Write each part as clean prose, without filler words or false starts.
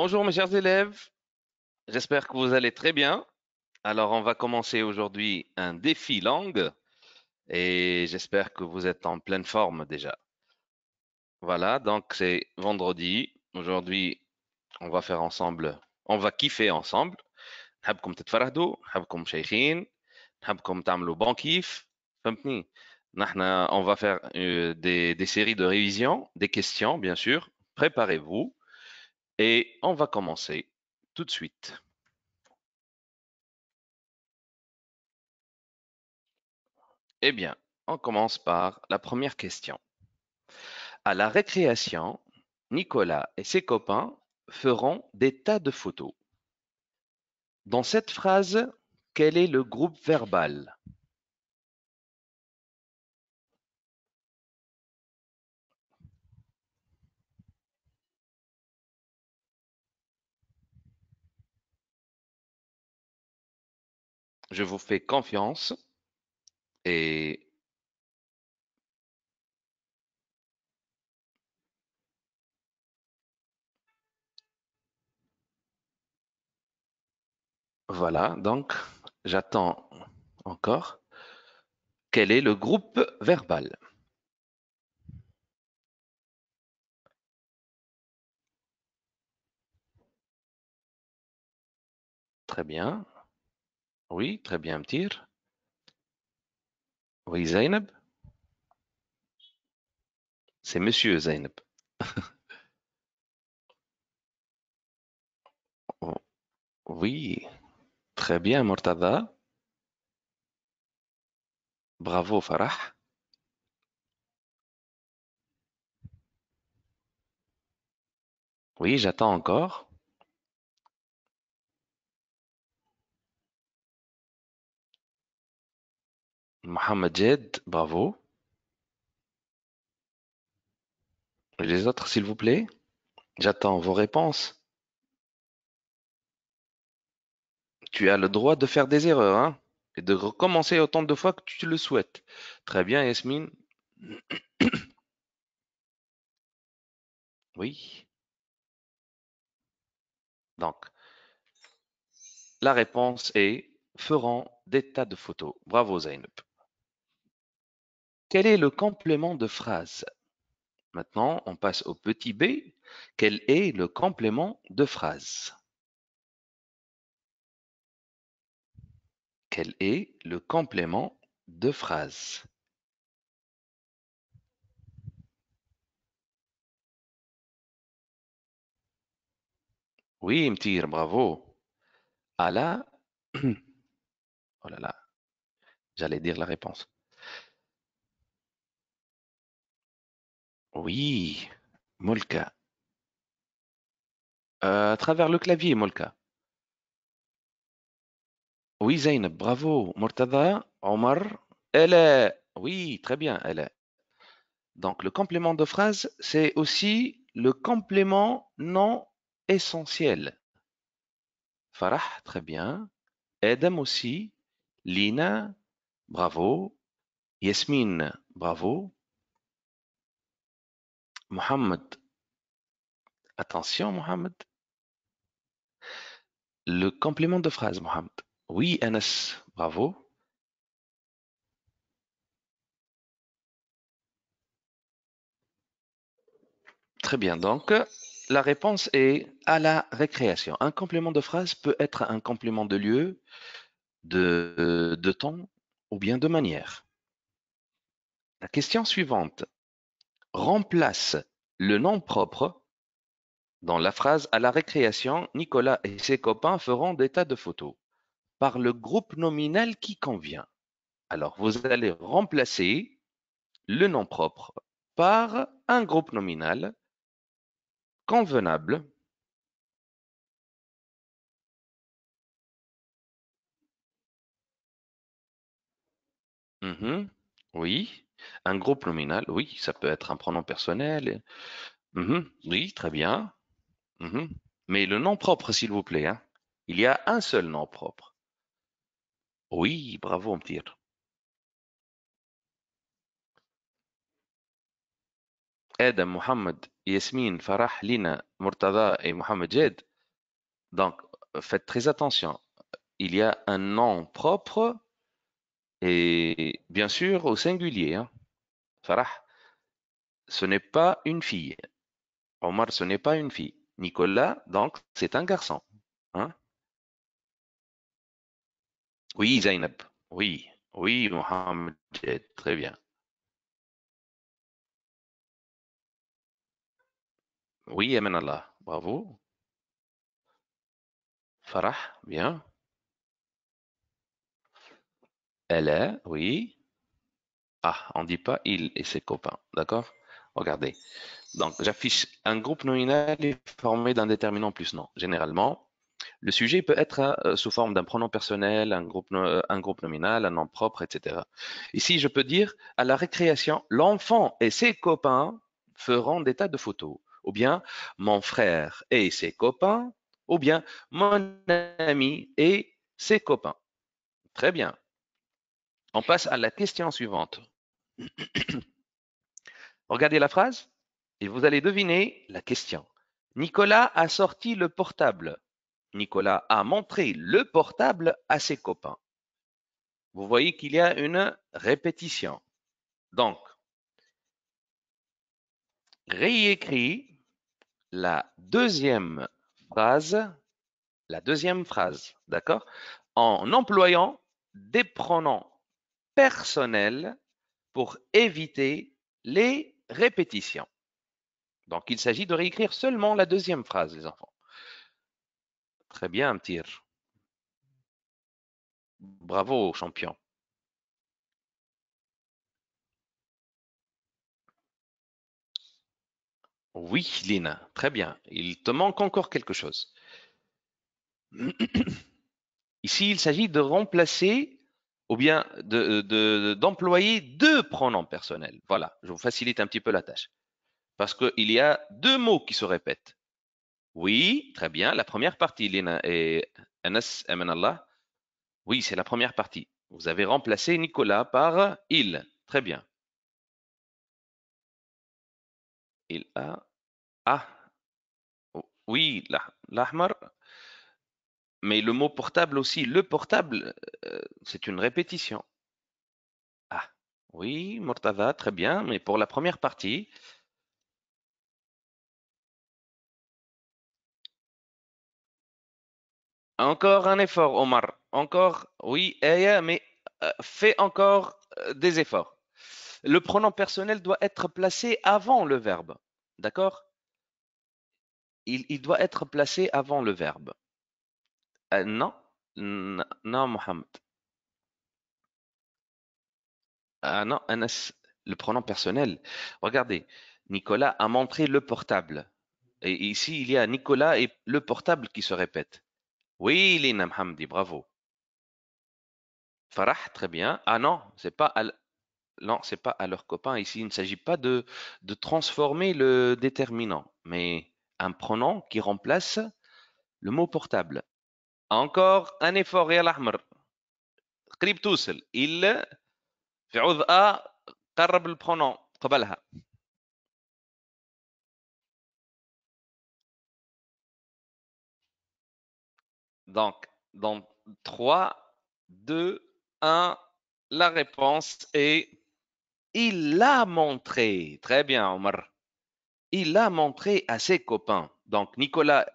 Bonjour mes chers élèves, j'espère que vous allez très bien. Alors on va commencer aujourd'hui un défi langue et j'espère que vous êtes en pleine forme déjà. Voilà, donc c'est vendredi. Aujourd'hui, on va faire ensemble, on va kiffer ensemble. نحبكم تتفرهدوا، نحبكم شيخين، نحبكم تعملوا bon kiff. فهمتني؟ On va faire des séries de révision, des questions bien sûr. Préparez-vous et on va commencer tout de suite. Eh bien, on commence par la première question. À la récréation, Nicolas et ses copains feront des tas de photos. Dans cette phrase, quel est le groupe verbal? Je vous fais confiance et voilà, donc j'attends encore. Quel est le groupe verbal? Très bien. Oui, très bien, Mtir. Oui, Zainab. C'est Monsieur Zainab. Oui, très bien, Mortada. Bravo, Farah. Oui, j'attends encore. Mohamed Jed, bravo. Les autres, s'il vous plaît. J'attends vos réponses. Tu as le droit de faire des erreurs, hein, et de recommencer autant de fois que tu le souhaites. Très bien, Yasmine. Oui. Donc, la réponse est feront des tas de photos. Bravo, Zainab. Quel est le complément de phrase? Maintenant, on passe au petit b. Quel est le complément de phrase? Quel est le complément de phrase? Oui, Mtir, bravo. Ah là, oh là là, j'allais dire la réponse. Oui, Molka. À travers le clavier, Molka. Oui, Zainab, bravo. Murtada, Omar, elle est. Oui, très bien, elle est. Donc, le complément de phrase, c'est aussi le complément non essentiel. Farah, très bien. Adam aussi. Lina, bravo. Yasmine, bravo. Mohamed, attention, Mohamed. Le complément de phrase, Mohamed. Oui, Anas, bravo. Très bien. Donc, la réponse est à la récréation. Un complément de phrase peut être un complément de lieu, de temps ou bien de manière. La question suivante. Remplace le nom propre dans la phrase à la récréation, Nicolas et ses copains feront des tas de photos par le groupe nominal qui convient. Alors, vous allez remplacer le nom propre par un groupe nominal convenable. Mhm. Oui, un groupe nominal, oui, ça peut être un pronom personnel. Mhm. Oui, très bien. Mhm. Mais le nom propre, s'il vous plaît, hein. Il y a un seul nom propre. Oui, bravo, Mtir. Adam, Mohamed, Yasmine, Farah, Lina, Murtada et Mohamed Jed. Donc, faites très attention. Il y a un nom propre et bien sûr au singulier, hein. Farah, ce n'est pas une fille. Omar, ce n'est pas une fille. Nicolas, donc, c'est un garçon. Hein? Oui, Zainab. Oui, oui, Mohamed. Très bien. Oui, Amen Allah. Bravo. Farah, bien. Elle est, oui. Ah, on dit pas il et ses copains. D'accord? Regardez. Donc, j'affiche un groupe nominal est formé d'un déterminant plus nom. Généralement, le sujet peut être sous forme d'un pronom personnel, un groupe nominal, un nom propre, etc. Ici, je peux dire à la récréation, l'enfant et ses copains feront des tas de photos. Ou bien mon frère et ses copains. Ou bien mon ami et ses copains. Très bien. On passe à la question suivante. Regardez la phrase et vous allez deviner la question. Nicolas a sorti le portable. Nicolas a montré le portable à ses copains. Vous voyez qu'il y a une répétition. Donc, réécris la deuxième phrase, d'accord, en employant des pronoms personnels pour éviter les répétitions. Donc, il s'agit de réécrire seulement la deuxième phrase, les enfants. Très bien, Tir. Bravo, champion. Oui, Lina, très bien. Il te manque encore quelque chose. Ici, il s'agit de remplacer ou bien d'employer deux pronoms personnels. Voilà, je vous facilite un petit peu la tâche. Parce qu'il y a deux mots qui se répètent. Oui, très bien. La première partie, Lina et Anas, amen Allah. Oui, c'est la première partie. Vous avez remplacé Nicolas par il. Très bien. Il a. Ah, oui, l'ahmar. Mais le mot portable aussi. Le portable, c'est une répétition. Ah, oui, Murtada, très bien. Mais pour la première partie, encore un effort, Omar. Encore, oui, Aya, mais fais encore des efforts. Le pronom personnel doit être placé avant le verbe. D'accord? Il doit être placé avant le verbe. Non, non, Mohamed. Ah non, Anas, le pronom personnel. Regardez, Nicolas a montré le portable. Et ici, il y a Nicolas et le portable qui se répètent. Oui, Lina Mohamdi, bravo. Farah, très bien. Ah non, non, c'est pas à leurs copains. Ici, il ne s'agit pas de transformer le déterminant, mais un pronom qui remplace le mot portable. Encore un effort, يا الأحمر. قريب توصل. Il في عوض قرب البرونون قبلها. Donc, dans 3, 2, 1, la réponse est il l'a montré. Très bien, Omar. Il l'a montré à ses copains. Donc, Nicolas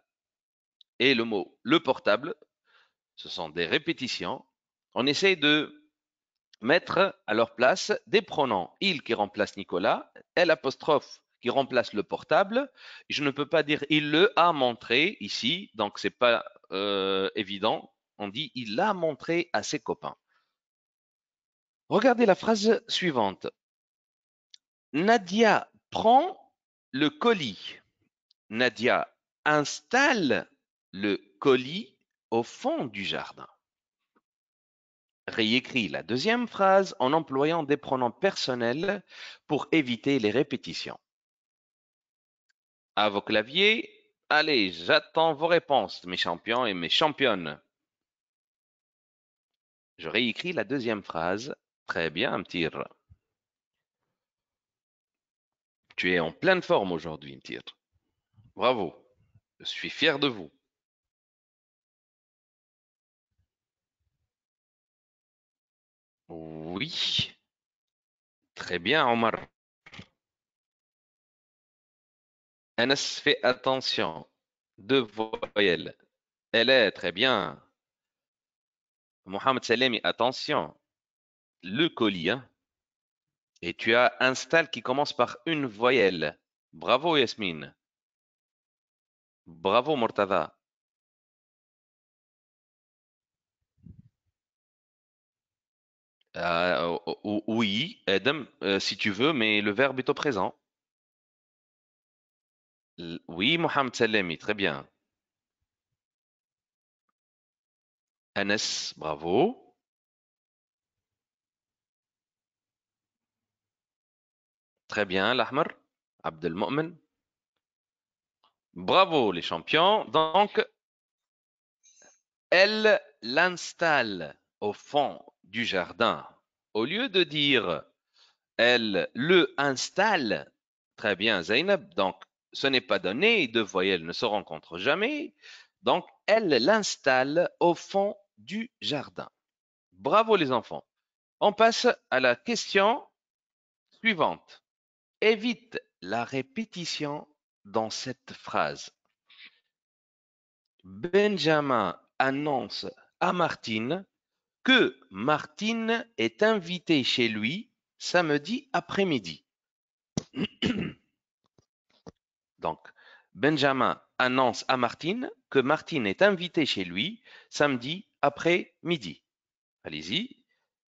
et le mot le portable, ce sont des répétitions. On essaie de mettre à leur place des pronoms. Il qui remplace Nicolas, L apostrophe qui remplace le portable. Je ne peux pas dire il le a montré ici, donc c'est pas évident. On dit il l'a montré à ses copains. Regardez la phrase suivante. Nadia prend le colis. Nadia installe le colis au fond du jardin. Réécris la deuxième phrase en employant des pronoms personnels pour éviter les répétitions. À vos claviers, allez, j'attends vos réponses, mes champions et mes championnes. Je réécris la deuxième phrase. Très bien, Mtir. Tu es en pleine forme aujourd'hui, Mtir. Bravo. Je suis fier de vous. Oui, très bien, Omar. Anas, fais attention. Deux voyelles. Elle est très bien. Mohamed Salemi, attention. Le colis, hein. Et tu as un style qui commence par une voyelle. Bravo, Yasmine. Bravo, Mortada. Oui, Adam, si tu veux, mais le verbe est au présent. Oui, Mohamed Salemi, très bien. Anas, bravo. Très bien, l'Ahmar. Abdelmomen. Bravo, les champions. Donc, elle l'installe au fond du jardin. Au lieu de dire elle le installe, très bien, Zainab. Donc, ce n'est pas donné, deux voyelles ne se rencontrent jamais. Donc, elle l'installe au fond du jardin. Bravo les enfants. On passe à la question suivante. Évite la répétition dans cette phrase. Benjamin annonce à Martine que Martine est invitée chez lui samedi après-midi. Donc, Benjamin annonce à Martine que Martine est invitée chez lui samedi après-midi. Allez-y,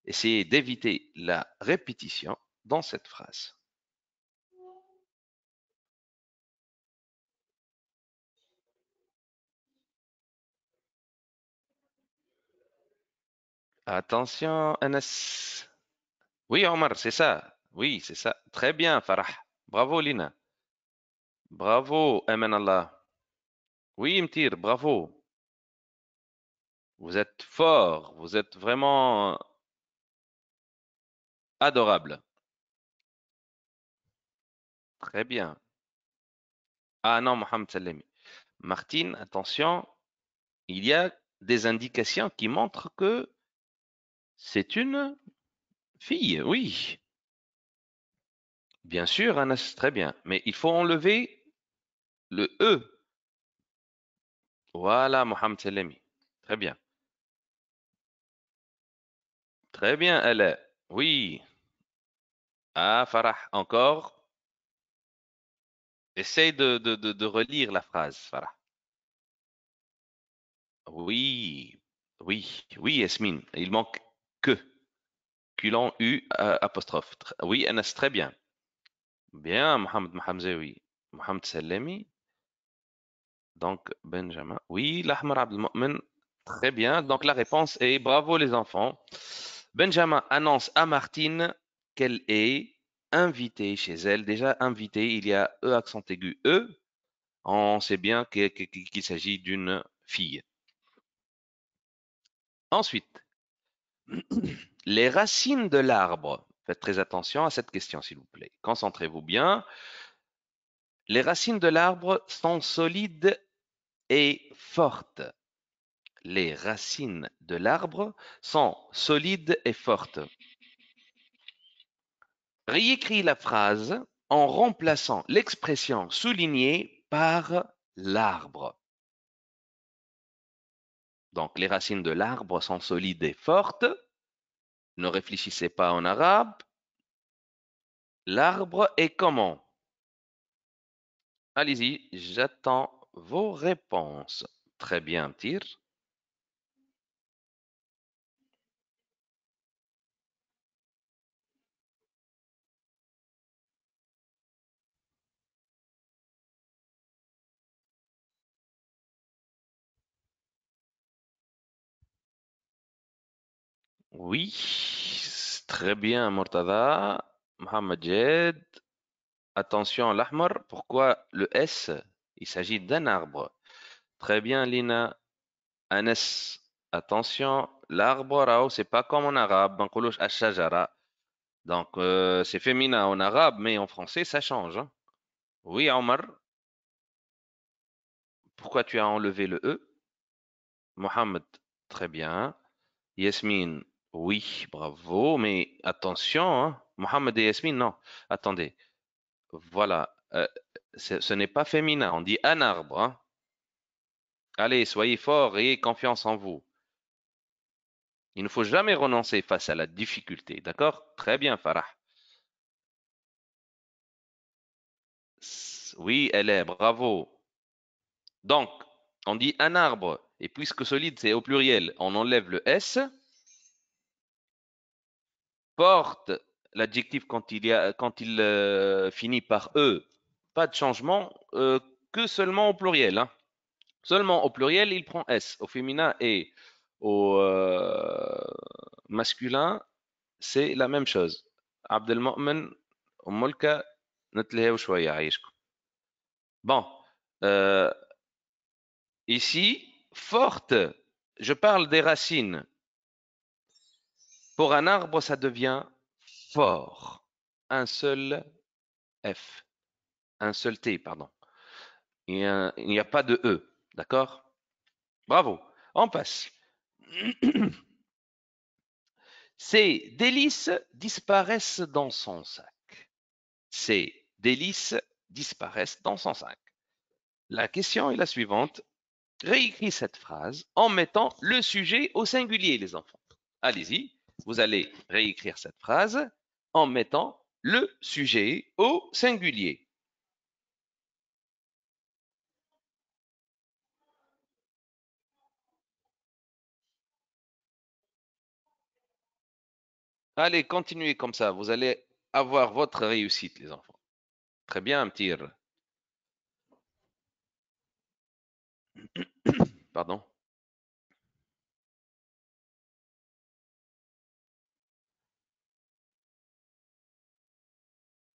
essayez d'éviter la répétition dans cette phrase. Attention, Anas. Oui, Omar, c'est ça. Oui, c'est ça. Très bien, Farah. Bravo, Lina. Bravo, Amen Allah. Oui, Mtir, bravo. Vous êtes fort. Vous êtes vraiment adorable. Très bien. Ah non, Mohamed Salemi. Martine, attention, il y a des indications qui montrent que c'est une fille. Oui, bien sûr, Anas, très bien. Mais il faut enlever le E. Voilà, Mohamed Salemi. Très bien. Très bien, elle est. Oui. Ah, Farah, encore. Essaye de relire la phrase, Farah. Oui, oui, oui, Yasmine. Il manque que. Culon U apostrophe. Oui, Anas, très bien. Bien, Mohamed Mohamzewi. Mohamed Salemi. Donc, Benjamin. Oui, l'Ahmar Abdelmomen. Très bien. Donc, la réponse est bravo, les enfants. Benjamin annonce à Martine qu'elle est invitée chez elle. Déjà, invitée, il y a E accent aigu E. On sait bien qu'il s'agit d'une fille. Ensuite, les racines de l'arbre. Faites très attention à cette question, s'il vous plaît. Concentrez-vous bien. Les racines de l'arbre sont solides et fortes. Les racines de l'arbre sont solides et fortes. Réécris la phrase en remplaçant l'expression soulignée par l'arbre. Donc, les racines de l'arbre sont solides et fortes. Ne réfléchissez pas en arabe. L'arbre est comment? Allez-y, j'attends vos réponses. Très bien, Tir. Oui, très bien, Mortada. Mohamed Jed. Attention, l'ahmar. Pourquoi le S? Il s'agit d'un arbre. Très bien, Lina. Anas. Attention, l'arbre, rao, c'est pas comme en arabe. Banqoulouch ash-shajara. Donc, c'est féminin en arabe, mais en français, ça change, hein. Oui, Omar. Pourquoi tu as enlevé le E? Mohamed. Très bien. Yasmine. Oui, bravo, mais attention, hein. Mohamed et Yasmine, non. Attendez. Voilà. Ce n'est pas féminin. On dit un arbre, hein. Allez, soyez forts et ayez confiance en vous. Il ne faut jamais renoncer face à la difficulté. D'accord? Très bien, Farah. Oui, elle est. Bravo. Donc, on dit un arbre. Et puisque solide, c'est au pluriel, on enlève le S. Porte, l'adjectif quand il finit par E. Pas de changement, que seulement au pluriel, hein. Seulement au pluriel, il prend S. Au féminin et au masculin, c'est la même chose. Abdelmomen, Molka, نتلهاو شوية عايشكم. Bon, euh, ici, forte, je parle des racines. Pour un arbre, ça devient fort. Un seul F, un seul T, pardon. Il n'y a pas de E, d'accord? Bravo, on passe. Ces délices disparaissent dans son sac. Ces délices disparaissent dans son sac. La question est la suivante. Réécris cette phrase en mettant le sujet au singulier, les enfants. Allez-y, vous allez réécrire cette phrase en mettant le sujet au singulier. Allez, continuez comme ça. Vous allez avoir votre réussite, les enfants. Très bien, Mtir. Pardon.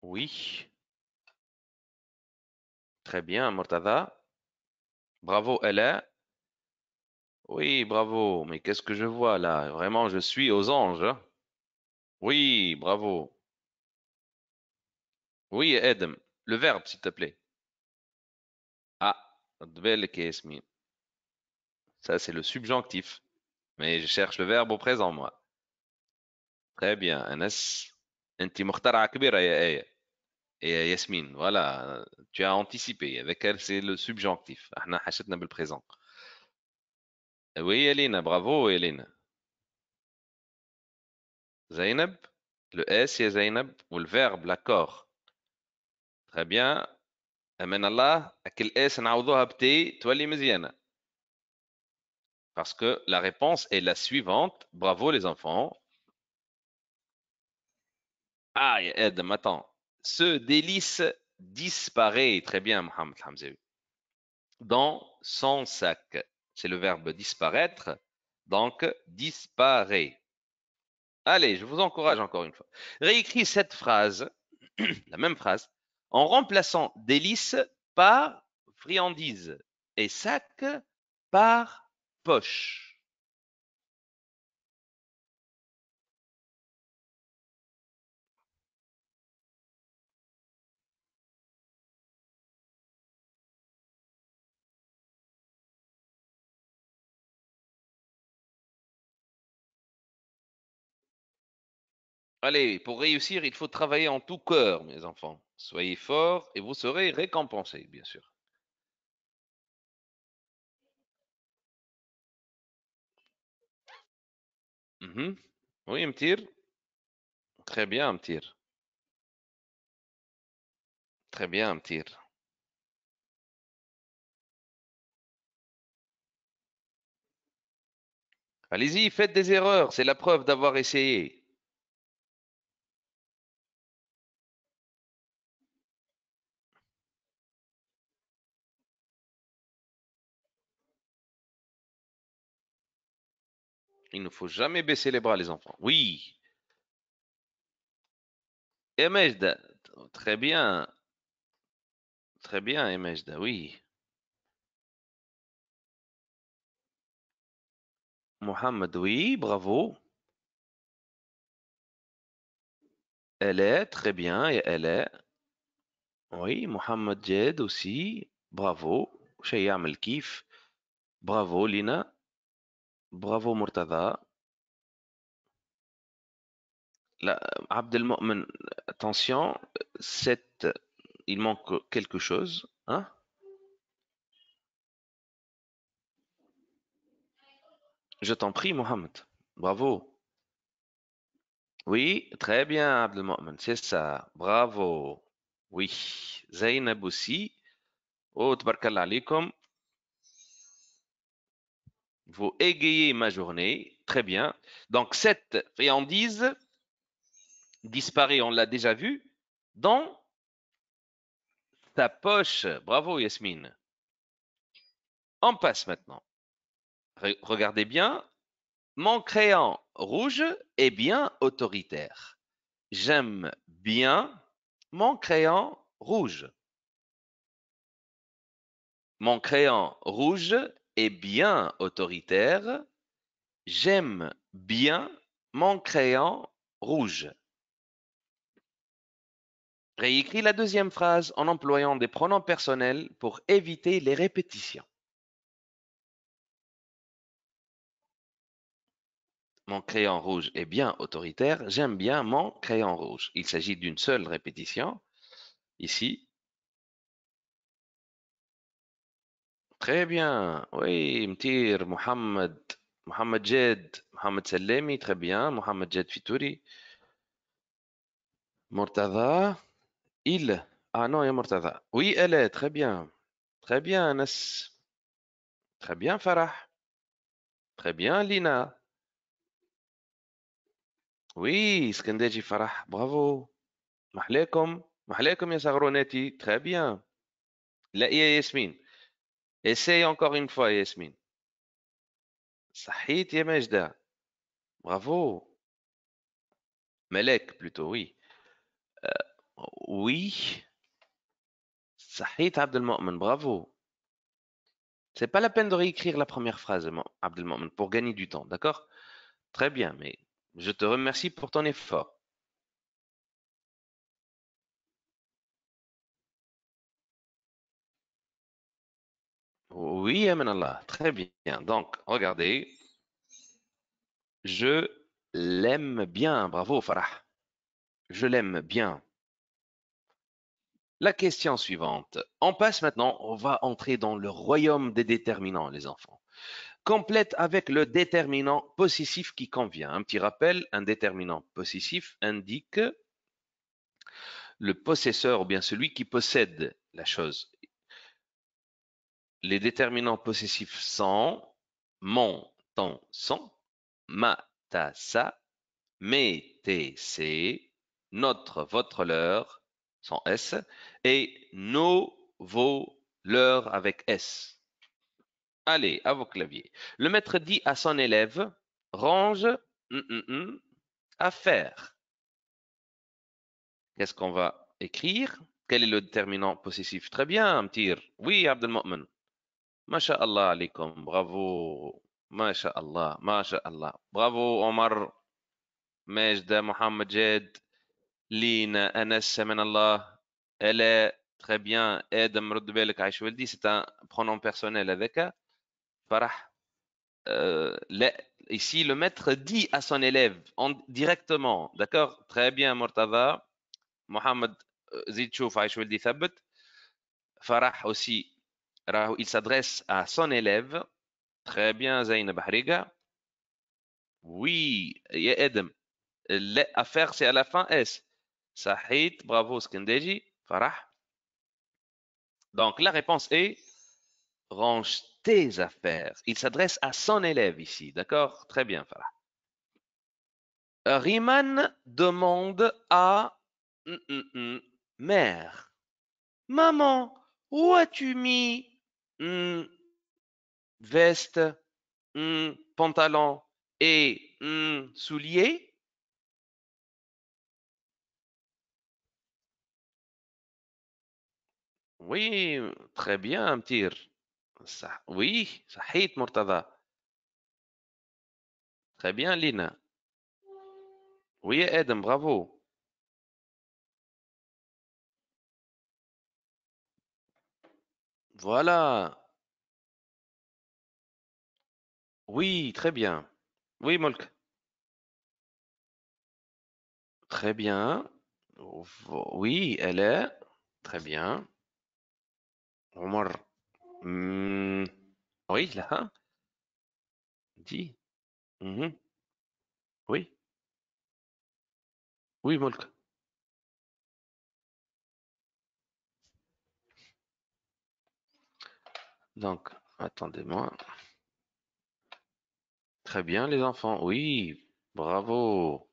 Oui. Très bien, Mortada. Bravo, Ella. Oui, bravo. Mais qu'est-ce que je vois là? Vraiment, je suis aux anges, hein. Oui, bravo. Oui, Edem. Le verbe, s'il te plaît. Ah, belle Yasmine. Ça, c'est le subjonctif. Mais je cherche le verbe au présent, moi. Très bien. Anas. انت مخترعة كبيرة يا آية. Et Yasmine, voilà, tu as anticipé. Avec elle, c'est le subjonctif. احنا حشتنا بالprésent. Oui, Elina, bravo, Elina. Zainab, le S, يا Zainab, ou le verbe, l'accord. Très bien. أمان الله كل اس نعوضوها بتي تولي مزيانة. Parce que la réponse est la suivante. Bravo les enfants. Ah, Edem, attends. Ce délice disparaît. Très bien, Mohamed Hamzaoui. Dans son sac. C'est le verbe disparaître. Donc, disparaît. Allez, je vous encourage encore une fois. Réécris cette phrase, la même phrase, en remplaçant délice par friandise et sac par poche. Allez, pour réussir, il faut travailler en tout cœur, mes enfants. Soyez forts et vous serez récompensés, bien sûr. Mhm. Oui, Mtir. Très bien, Mtir. Très bien, Mtir. Allez-y, faites des erreurs. C'est la preuve d'avoir essayé. Il ne faut jamais baisser les bras, les enfants. Oui. Et Mejda. Très bien. Très bien, Emejda. Oui. Mohamed, oui. Bravo. Elle est très bien et elle est. Oui. Mohamed Jed aussi. Bravo. شي يعمل كيف. Bravo, Lina. Bravo, Murtada. Là, Abdelmomen, attention, 7, il manque quelque chose, hein? Je t'en prie, Mohamed. Bravo. Oui, très bien, Abdelmomen, c'est ça. Bravo. Oui. Zainab aussi. Oh, tabarkallah alaikum. Vous égayez ma journée. Très bien. Donc, cette friandise disparaît, on l'a déjà vu, dans ta poche. Bravo, Yasmine. On passe maintenant. Regardez bien. Mon crayon rouge est bien autoritaire. J'aime bien mon crayon rouge. Mon crayon rouge est bien autoritaire. J'aime bien mon crayon rouge. Réécris la deuxième phrase en employant des pronoms personnels pour éviter les répétitions. Mon crayon rouge est bien autoritaire. J'aime bien mon crayon rouge. Il s'agit d'une seule répétition. Ici, très bien. Oui, Mtir, Mohamed, Mohamed Jed, Mohamed Salemi, très bien. Mohamed Jed Fitouri, Murtada, il. Ah non, il y a Murtada. Oui, elle est, très bien. Très bien, Anas. Très bien, Farah. Très bien, Lina. Oui, Skandeji Farah, bravo. Mahlekom. Mahlekom, ya Sagronetti. Très bien. Là, il y a Yasmine. Essaye encore une fois, Yasmine. Sahit, ya Majda. Bravo. Melek, plutôt, oui. Oui. Sahit Abdelmomen, bravo. C'est pas la peine de réécrire la première phrase, Abdelmomen, pour gagner du temps, d'accord? Très bien, mais je te remercie pour ton effort. Oui, amen Allah. Très bien. Donc, regardez, je l'aime bien. Bravo, Farah. Je l'aime bien. La question suivante. On passe maintenant, on va entrer dans le royaume des déterminants, les enfants. Complète avec le déterminant possessif qui convient. Un petit rappel, un déterminant possessif indique le possesseur ou bien celui qui possède la chose. Les déterminants possessifs sont mon, ton, son, ma, ta, sa, mes, tes, c'est, notre, votre, leur, sans S, et nos, vos, leurs avec S. Allez, à vos claviers. Le maître dit à son élève, range, à faire. Qu'est-ce qu'on va écrire? Quel est le déterminant possessif? Très bien, Mtir. Oui, Abdelmomen. Masha'Allah alaikum. Bravo. Masha'Allah. Masha'Allah. Bravo, Omar. Majda, Mohamed Jed, Lina, Anas, Allah. Elle est très bien. Edem Rodbelek Aishweldi, c'est un pronom personnel avec Farah. Ici, le maître dit à son élève directement. D'accord? Très bien, Murtada. Mohamed Zid Chouf Aishweldi Thabit. Farah aussi, il s'adresse à son élève. Très bien, Zainab Hariga. Oui, il y a Edem. L'affaire, c'est à la fin S. Sahit, bravo, Skendeji. Farah. Donc, la réponse est range tes affaires. Il s'adresse à son élève ici. D'accord? Très bien, Farah. Riemann demande à mère. Maman, où as-tu mis veste, pantalon et souliers? Oui, très bien, Mtir. Oui, صحيت Murtada. Très bien, Lina. Oui, Edem, bravo. Voilà. Oui, très bien. Oui, Molk. Très bien. Oui, elle est. Très bien. Omar. Hmm, oui, là. Hein, dis. Mhm. Oui. Oui, Molk. Donc, attendez-moi. Très bien, les enfants. Oui, bravo.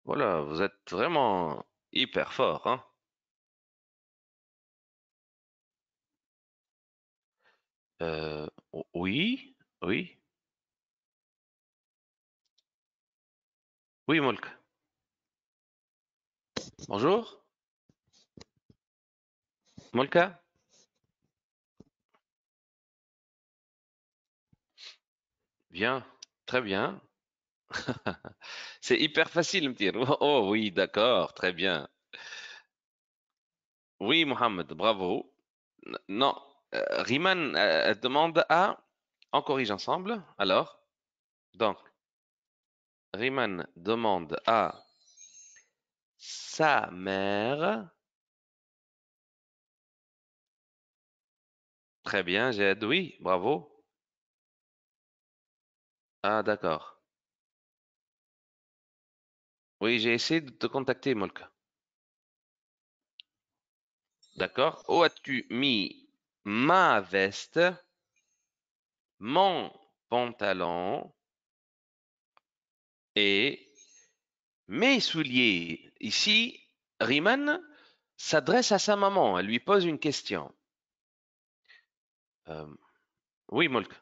Voilà, vous êtes vraiment hyper fort, hein? Oui, oui, oui, Molk. Bonjour, Molka. Bien, très bien. C'est hyper facile, me dire. Oh oui, d'accord, très bien. Oui, Mohamed, bravo. Non, Riemann demande à. On corrige ensemble. Alors, donc, Riemann demande à sa mère. Très bien, j'aide. Oui, bravo. Ah, d'accord. Oui, j'ai essayé de te contacter, Molka. D'accord. Où as-tu mis ma veste, mon pantalon et mes souliers? Ici, Riemann s'adresse à sa maman. Elle lui pose une question. Euh, oui, Molka.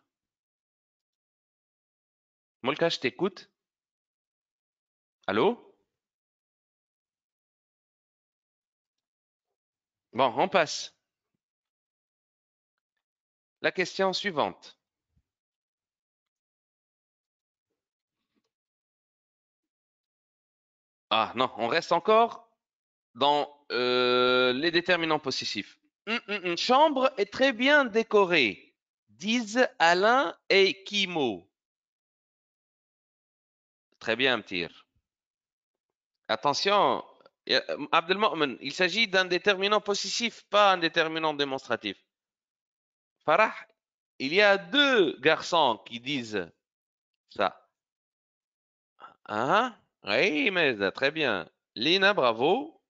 Molka, je t'écoute. Allô? Bon, on passe. La question suivante. Ah non, on reste encore dans les déterminants possessifs. Une chambre est très bien décorée, disent Alain et Kimo. Très bien, Mtir. Attention, Abdelmomen, il s'agit d'un déterminant possessif, pas un déterminant démonstratif. Farah, il y a deux garçons qui disent ça. Ah, oui, mais très bien. Lina, bravo.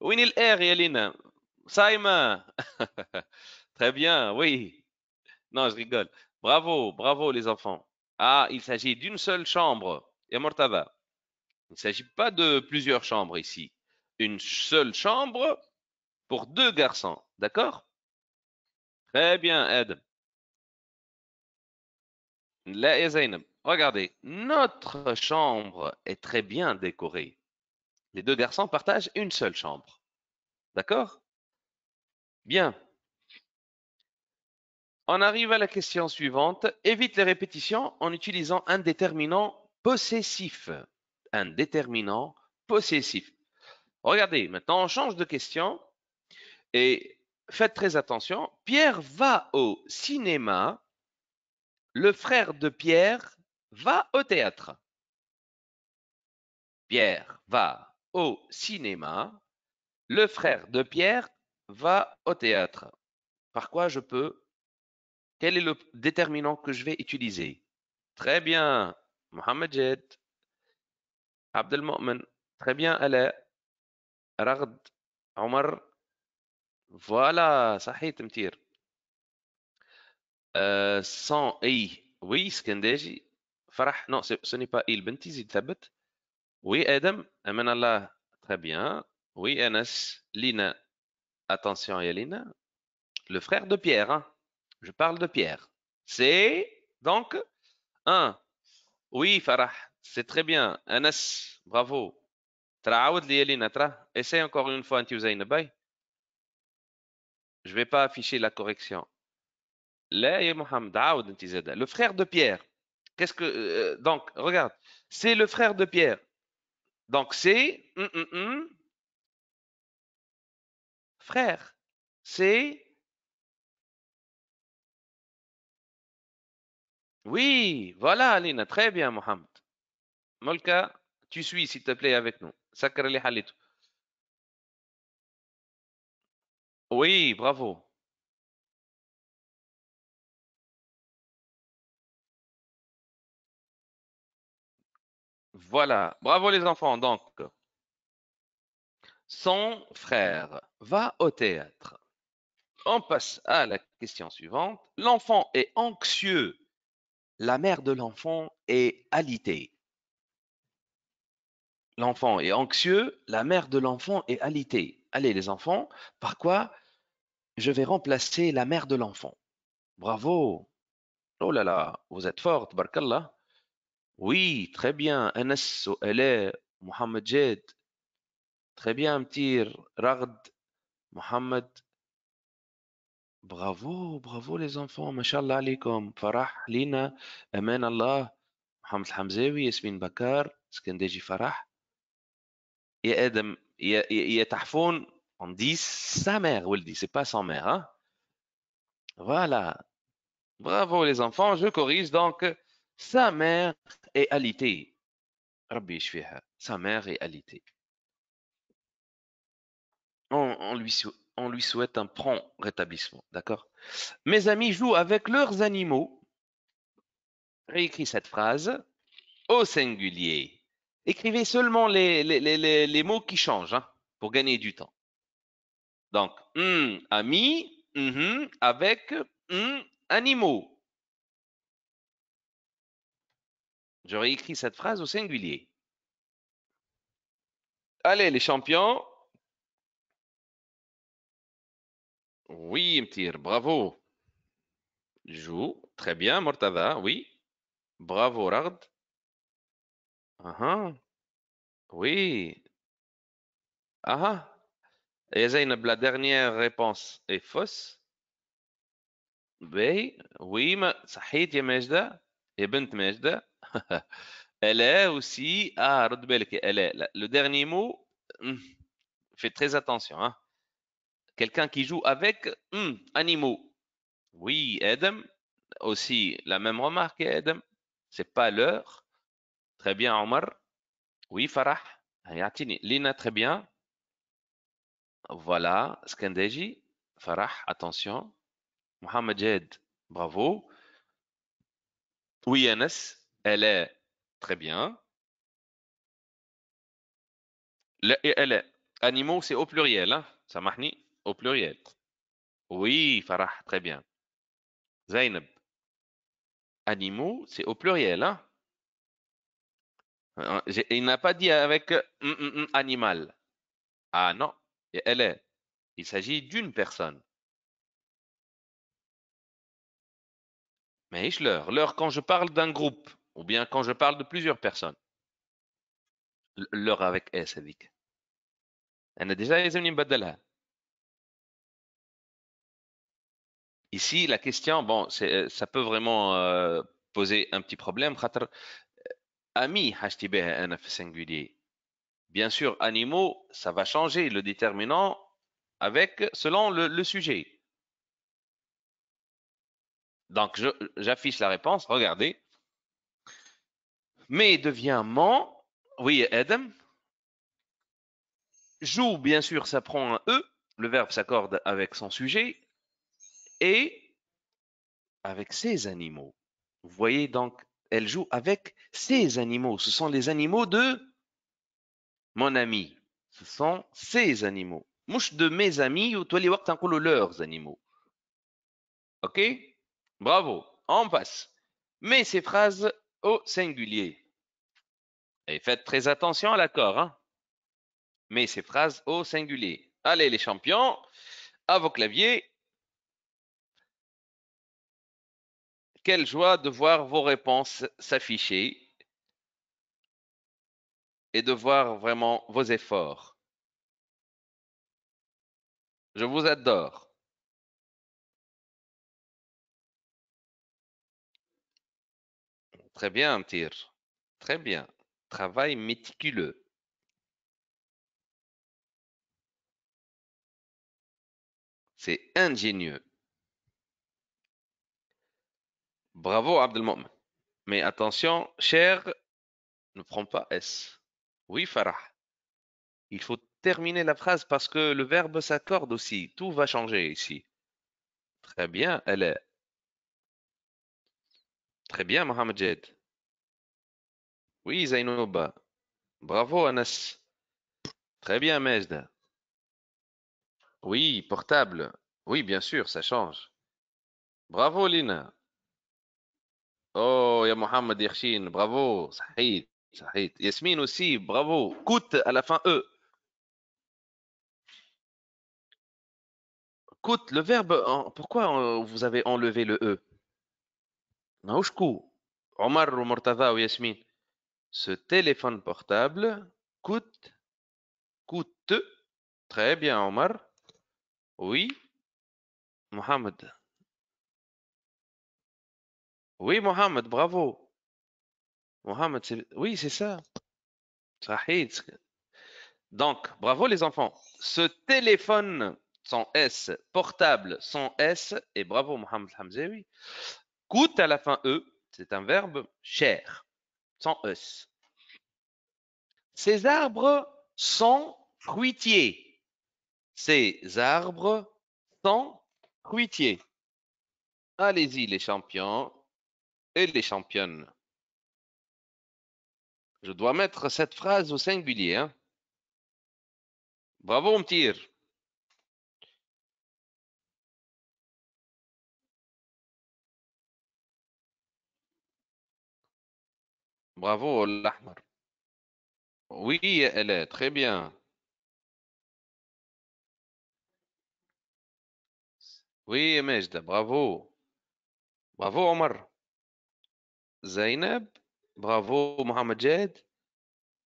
Win il R, ya Lina. Saïma. Très bien, oui. Non, je rigole. Bravo, bravo les enfants. Ah, il s'agit d'une seule chambre. Et Mortada. Il ne s'agit pas de plusieurs chambres ici. Une seule chambre pour deux garçons. D'accord? Très bien, Ed. Là, et Zainab. Regardez, notre chambre est très bien décorée. Les deux garçons partagent une seule chambre. D'accord? Bien. On arrive à la question suivante. Évite les répétitions en utilisant un déterminant possessif. Un déterminant possessif. Regardez, maintenant on change de question et faites très attention. Pierre va au cinéma. Le frère de Pierre va au théâtre. Pierre va au cinéma. Le frère de Pierre va au théâtre. Par quoi je peux? Quel est le déterminant que je vais utiliser? Très bien, Mohamed Jed, Abdelmomen. Très bien, Ala, Ragd, Omar. Voilà, صحيح تمتير. Sans I. Oui, Skendeji. Farah, non, ce n'est pas il. Benti, zid thabit. Oui, Adam. Amen Allah. Très bien. Oui, Anas. Lina. Attention, Yalina. Le frère de Pierre, hein. Je parle de Pierre. C'est donc un. Oui, Farah. C'est très bien. Anas. Bravo. تعاود لي Yalina, tra. Essaye encore une fois, Anti Zainabay. Je vais pas afficher la correction. Là, ya Mohamed, عاود انت زاده. Le frère de Pierre. Qu'est-ce que donc regarde, c'est le frère de Pierre. Donc c'est frère. C'est oui, voilà Alina, très bien Mohamed. Molka, Tu suis, s'il te plaît, avec nous. Sakar li halitou. Oui, bravo. Voilà. Bravo les enfants. Donc, son frère va au théâtre. On passe à la question suivante. L'enfant est anxieux. La mère de l'enfant est alitée. L'enfant est anxieux. La mère de l'enfant est alitée. Allez les enfants, par quoi je vais remplacer la mère de l'enfant? Bravo. Oh là là, vous êtes forte, barkallah. Oui, très bien. Anas, elle est Mohamed Jed. Très bien, Mtir, Ragd, Mohamed. Bravo, bravo les enfants. Mashallah alaikum. Farah, Lina, Aman Allah, Mohamed Hamzawi, Yasmin Bakar, Skandeji Farah. Et Adam, et Tahfoun, on dit sa mère, Wildi, c'est pas son mère, hein? Voilà. Bravo les enfants, je corrige donc. Sa mère est alitée. Rabbi yashfiha. Sa mère est alitée. On lui souhaite un prompt rétablissement, d'accord? Mes amis jouent avec leurs animaux. Réécris cette phrase au singulier. Écrivez seulement les mots qui changent, hein, pour gagner du temps. Donc, ami, avec animaux. Je réécris cette phrase au singulier. Allez, les champions. Oui, Mtir, bravo. Joue. Très bien, Mortada, oui. Bravo, Ragd. Oui. Et Zainab, la dernière réponse est fausse. Oui, صحيت يا ماجدة يا بنت ماجدة. Elle est aussi, رد بالك elle est, le dernier mot, fais très attention, hein. Quelqu'un qui joue avec animaux. Oui, Adam, aussi la même remarque, Adam. C'est pas l'heure. Très bien, Omar. Oui, Farah. يعطيني. Lina, très bien. Voilà, Skandeji. Farah, attention. Mohamed Jed, bravo. Oui, Anas, elle est très bien. Et elle est. Animaux, c'est au pluriel, hein. Samahni, au pluriel. Oui, Farah, très bien. Zainab, animaux, c'est au pluriel, hein. Il n'a pas dit avec animal. Ah non, et elle est. Il s'agit d'une personne. Mais l'heure. L'heure quand je parle d'un groupe, ou bien quand je parle de plusieurs personnes. L'heure avec S, هذيك. أنا déjà يلزمني نبدلها. Ici, la question, bon, ça peut vraiment poser un petit problème. خاطر ami حاجتي بها أنا في singulier. Bien sûr, animaux, ça va changer le déterminant avec selon le sujet. Donc, j'affiche la réponse. Regardez. Mais devient mon. Oui, Adam. Joue, bien sûr, ça prend un E. Le verbe s'accorde avec son sujet et avec ses animaux. Vous voyez donc, elle joue avec ses animaux. Ce sont les animaux de mon ami. Ce sont ses animaux. Mouche de mes amis ou toi les leurs animaux. Ok? Bravo. On passe. Mais ces phrases au singulier. Et faites très attention à l'accord, hein? Mais ces phrases au singulier. Allez les champions, à vos claviers. Quelle joie de voir vos réponses s'afficher et de voir vraiment vos efforts. Je vous adore. Très bien, Tir. Très bien. Travail méticuleux. C'est ingénieux. Bravo, Abdelmoum. Mais attention, cher, ne prends pas S. Oui, Farah. Il faut terminer la phrase parce que le verbe s'accorde aussi. Tout va changer ici. Très bien, elle est. Très bien, Mohamed Jed. Oui, Zainouba. Bravo, Anas. Très bien, Mejda. Oui, portable. Oui, bien sûr, ça change. Bravo, Lina. Oh, il y a Mohamed Yarshin. Bravo. Sahid. Sahid. Yasmine aussi. Bravo. Coûte à la fin E. Coûte, le verbe. Pourquoi vous avez enlevé le E? Naouchkou. Omar ou Murtaza ou Yasmine. Ce téléphone portable coûte, coûte. Très bien, Omar. Oui, Mohamed. Oui, Mohamed, bravo. Mohamed, oui, c'est ça. Sahid. Donc, bravo les enfants. Ce téléphone sans S, portable sans S, et bravo Mohamed Hamzaoui, coûte à la fin E, c'est un verbe cher, sans S. Ces arbres sont fruitiers. Ces arbres sont fruitiers. Allez-y les champions et les championnes. Je dois mettre cette phrase au singulier. Hein. Bravo Mtir. Bravo l'Ahmar. Oui, elle est très bien. Oui, Majda, bravo. Bravo Omar. Zainab. Bravo Mohamed Jed.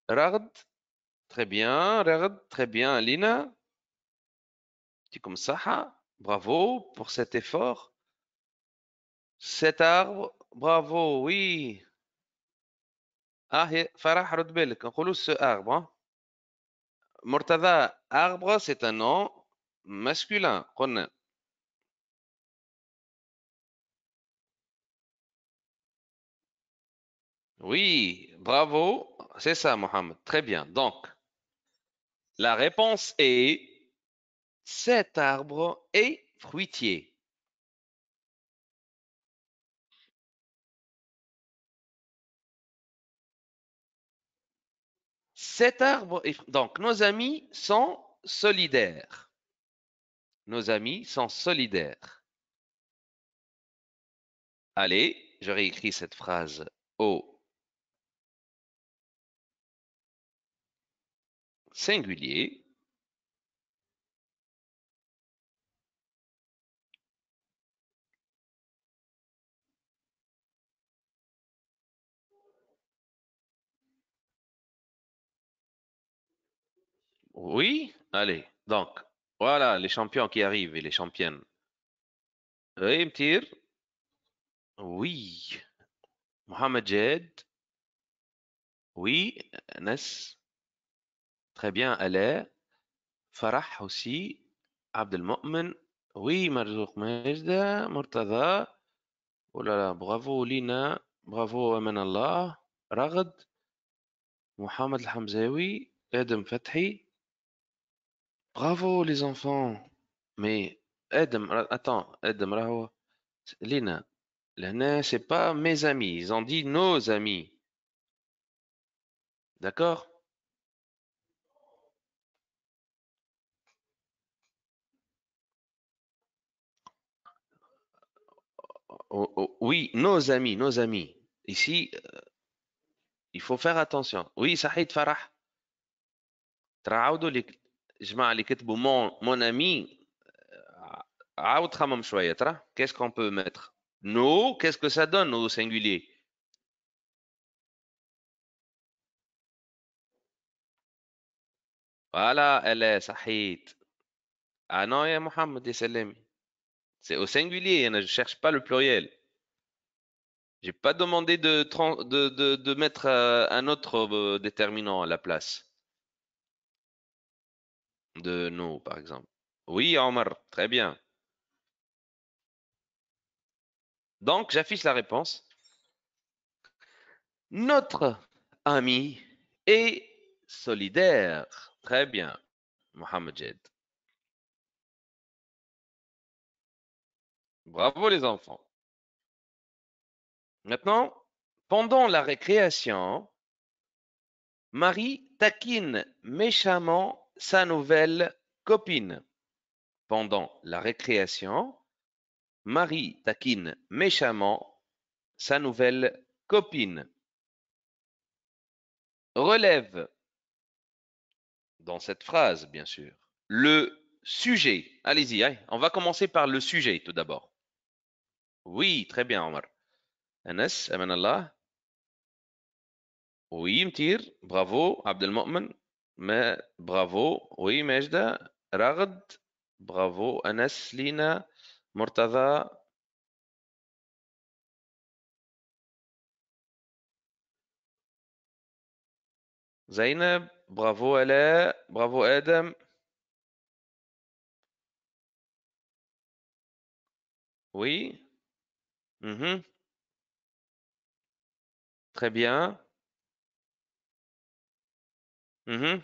Ragd. Très bien. Ragd. Très bien. Lina. Tikum Saha. Bravo pour cet effort. Cet arbre. Bravo. Oui. Ah, Farah, رد بالك. نقولوا ce arbre. Hein. Murtada, arbre, c'est un nom masculin. قلنا. Oui, bravo. C'est ça, Mohamed. Très bien. Donc, la réponse est cet arbre est fruitier. Cet arbre est... Donc, nos amis sont solidaires. Nos amis sont solidaires. Allez, je réécris cette phrase au singulier. Oui, allez. Donc, voilà les champions qui arrivent et les championnes. Oui, Mtir. Oui. Mohamed Jed. Oui. Nes. Très bien. Alain. Farah aussi. Abdelmomen. Oui, Marzouk Majda. Murtaza. Oh là là, bravo Lina. Bravo Aman Allah. Ragd. Mohamed Hamzaoui. Adam Fathi. Bravo les enfants. Mais Adam, attends, Adam, Raho. Lina. Lina, c'est pas mes amis. Ils ont dit nos amis. D'accord? Oh, oh, oui, nos amis, nos amis. Ici, il faut faire attention. Oui, Saïd Farah. تعاودوا لي جماعة اللي كتبوا mon ami عاود خمم شوية ترى qu'est-ce qu'on peut mettre nous qu'est-ce que ça donne au singulier voilà elle est صحيت ah non يا محمد يا سلامي c'est au singulier je cherche pas le pluriel j'ai pas demandé de mettre un autre déterminant à la place de nous par exemple oui Omar très bien donc j'affiche la réponse. Notre ami est solidaire. Très bien, Mohamed Jed. Bravo les enfants. Maintenant, pendant la récréation, Marie taquine méchamment sa nouvelle copine. Pendant la récréation, Marie taquine méchamment sa nouvelle copine. Relève dans cette phrase, bien sûr, le sujet. Allez-y, hein. On va commencer par le sujet tout d'abord. Oui, très bien, Omar. Anas, Amanallah. Oui, Mtir. Bravo, Abdelmomen. Mais bravo. Oui, Majda. Ragd. Bravo, Anas, Lina, Murtaza. Zainab. Bravo, Ala. Bravo, Adam. Oui. Mhm. Très bien. Mhm.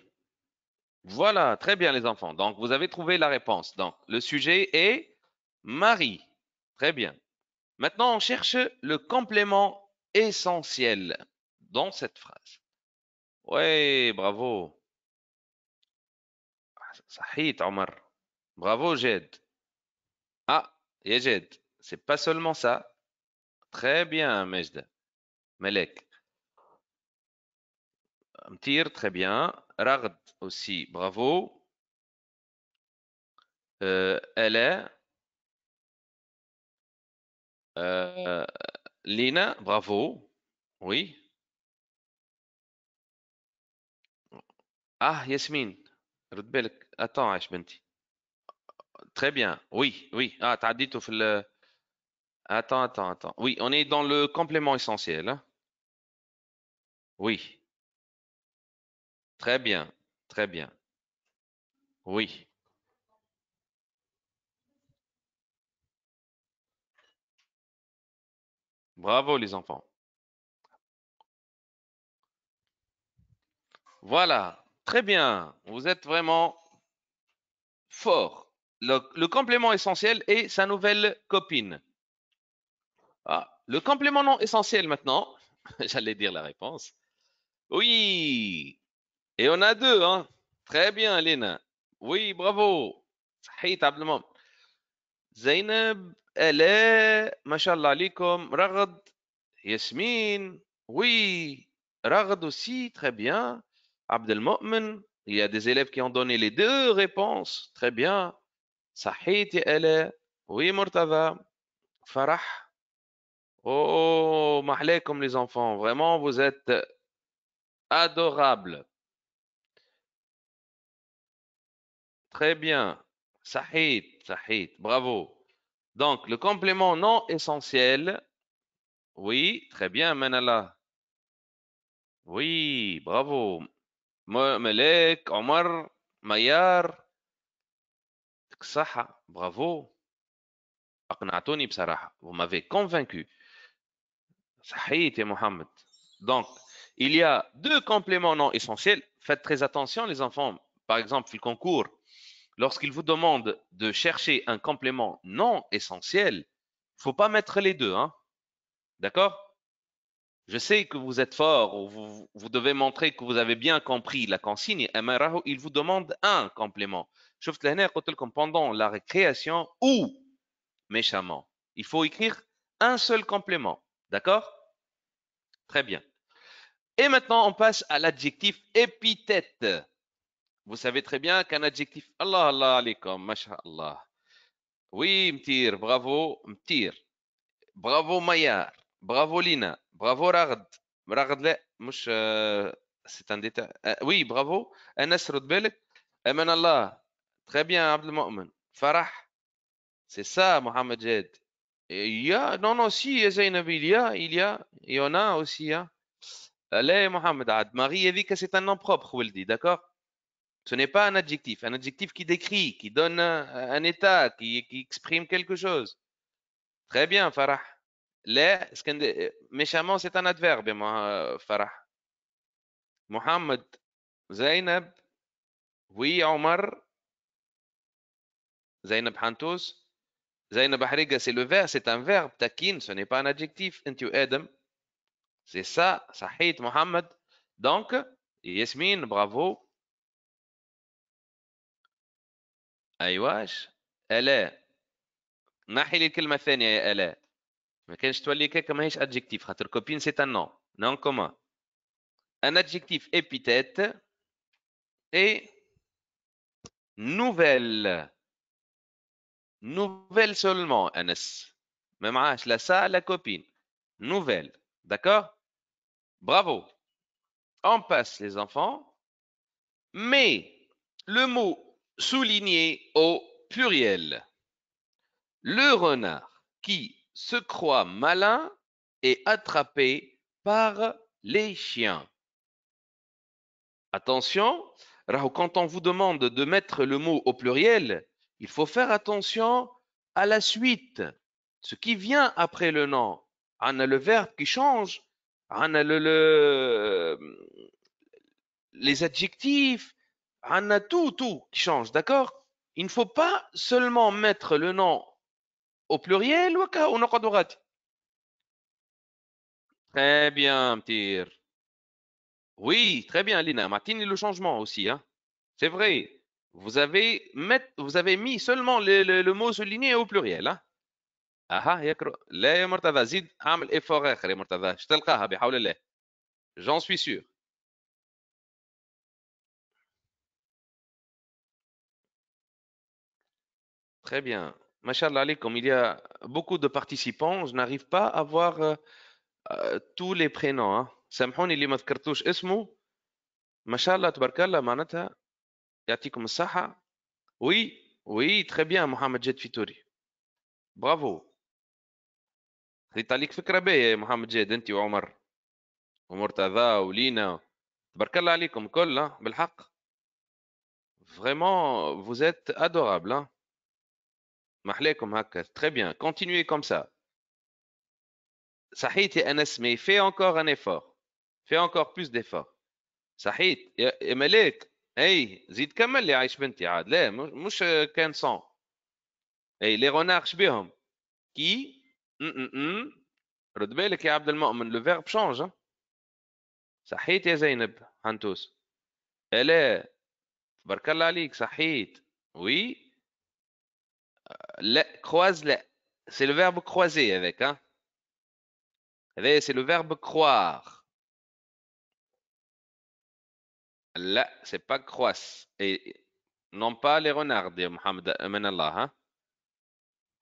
Voilà, très bien les enfants. Donc, vous avez trouvé la réponse. Donc, le sujet est Marie. Très bien. Maintenant, on cherche le complément essentiel dans cette phrase. Ouais, bravo. Sahit, Omar. Bravo, Jed. Ah, et Jed. C'est pas seulement ça. Très bien, Majd. Melek. Mtir, très bien. Ragd aussi, bravo. Ella. Euh, Lina, bravo. Oui. Ah, Yasmine. رد بالك. Attends, عاش بنتي. Très bien. Oui, oui. Ah, t'as dit tout le... Attends, attends, attends. Oui, on est dans le complément essentiel, hein. Oui. Très bien. Très bien. Oui. Bravo, les enfants. Voilà. Très bien. Vous êtes vraiment fort. Le complément essentiel est sa nouvelle copine. Ah, le complément non essentiel maintenant. J'allais dire la réponse. Oui. Et on a deux, hein. Très bien, Léna. Oui, bravo. صحيت عبد المؤمن. زينب آلاء ما شاء الله عليكم رغد Yasmine, oui. Ragd aussi, très bien. Abdelmomen, il y a des élèves qui ont donné les deux réponses. Très bien. Sahit et Ala. Oui, Murtaza. Farah. Oh, mahlé comme les enfants. Vraiment, vous êtes adorables. Très bien. Sahit, Sahit. Bravo. Donc, le complément non essentiel. Oui, très bien, Manala. Oui, bravo. Melek, Omar, Mayar. صح bravo أقنعتوني بصراحة vous m'avez convaincu صحيت يا محمد donc il y a deux compléments non essentiels faites très attention les enfants par exemple le concours lorsqu'il vous demande de chercher un complément non essentiel il faut pas mettre les deux hein d'accord je sais que vous êtes fort ou vous devez montrer que vous avez bien compris la consigne أما راهو il vous demande un complément شفت لهنا قلت لكم pendant la récréation ou méchamment. Il faut écrire un seul complément. D'accord? Très bien. Et maintenant, on passe à l'adjectif épithète. Vous savez très bien qu'un adjectif. Allah Allah alaikum, masha'Allah. Oui, Mtir, bravo, Mtir. Bravo, Mayar. Bravo, Lina. Bravo, Ragd. Ragd, لا, مش, c'est un détail. Oui, bravo. Anas Rodbelek. Aman Allah. Très bien, Abdel Mu'min. Farah. C'est ça, Mohamed Jed. Et il y a, non, non, si, Zainab, il y en a aussi, hein. Allez, Mohamed Ad, Marie dit que c'est un nom propre, Wildi, d'accord? Ce n'est pas un adjectif qui décrit, qui donne un état, qui exprime quelque chose. Très bien, Farah. Là, méchamment, c'est un adverbe, Farah. Mohamed, Zainab. Oui, Omar. Zainab Hantous. Zainab Hariga, c'est le verbe, c'est un verbe. Takin, ce n'est pas un adjectif. Intu Adam. C'est ça. Sahit Mohammed. Donc, Yasmine, bravo. أيواش آلاء نحي لي الكلمة الثانية يا آلاء ما كانش تولي كيكا ماهيش adjectif خاطر copine c'est un nom nom commun un adjectif épithète et nouvelle nouvelle seulement أنس ما معاش لا ça la copine nouvelle d'accord bravo on passe les enfants mais le mot souligné au pluriel le renard qui se croit malin est attrapé par les chiens. Attention, quand on vous demande de mettre le mot au pluriel, il faut faire attention à la suite, ce qui vient après le nom. On a le verbe qui change, on a les adjectifs, on a tout qui change, d'accord? Il ne faut pas seulement mettre le nom au pluriel ou نقعد غادي. Très bien, Mtir. Oui, très bien, Lina. Martine, le changement aussi, hein. C'est vrai. Vous avez mis seulement le mot souligné au pluriel, hein. Aha, يكرو. لا يا مرتضى زيد اعمل effort آخر يا مرتضى. باش تلقاها بحول الله. J'en suis sûr. Très bien. Machallah alaikum, il y a beaucoup de participants. Je n'arrive pas à voir tous les prénoms, hein. سامحوني اللي ما ذكرتوش اسمه. ما شاء الله تبارك الله معناتها يعطيكم الصحة. Oui, oui, très bien, Mohamed Jed Fitouri. Bravo. خذيت عليك فكرة باهية يا محمد جاد انت وعمر ومرتضى ولينا. تبارك الله عليكم كل بالحق. Vraiment, vous êtes adorable, hein. محليكم هكا. Très bien. Continuez comme ça. صحيت يا أنس mais fais encore un effort. Fais encore plus d'efforts. صحيت يا ملاك. اي زيد كمل لي عايش بنتي عاد لا مش كان صون. اي لي رونار شبيهم كي رد بالك يا عبد المؤمن لو فيرب شونج. صحيت يا زينب حنتوس. الا تبارك الله عليك صحيت. وي لا croise لا c'est le verbe croiser avec hein. هذا c'est le verbe croire. لا c'est pas croisse et non pas les renards يا محمد أمان الله hein.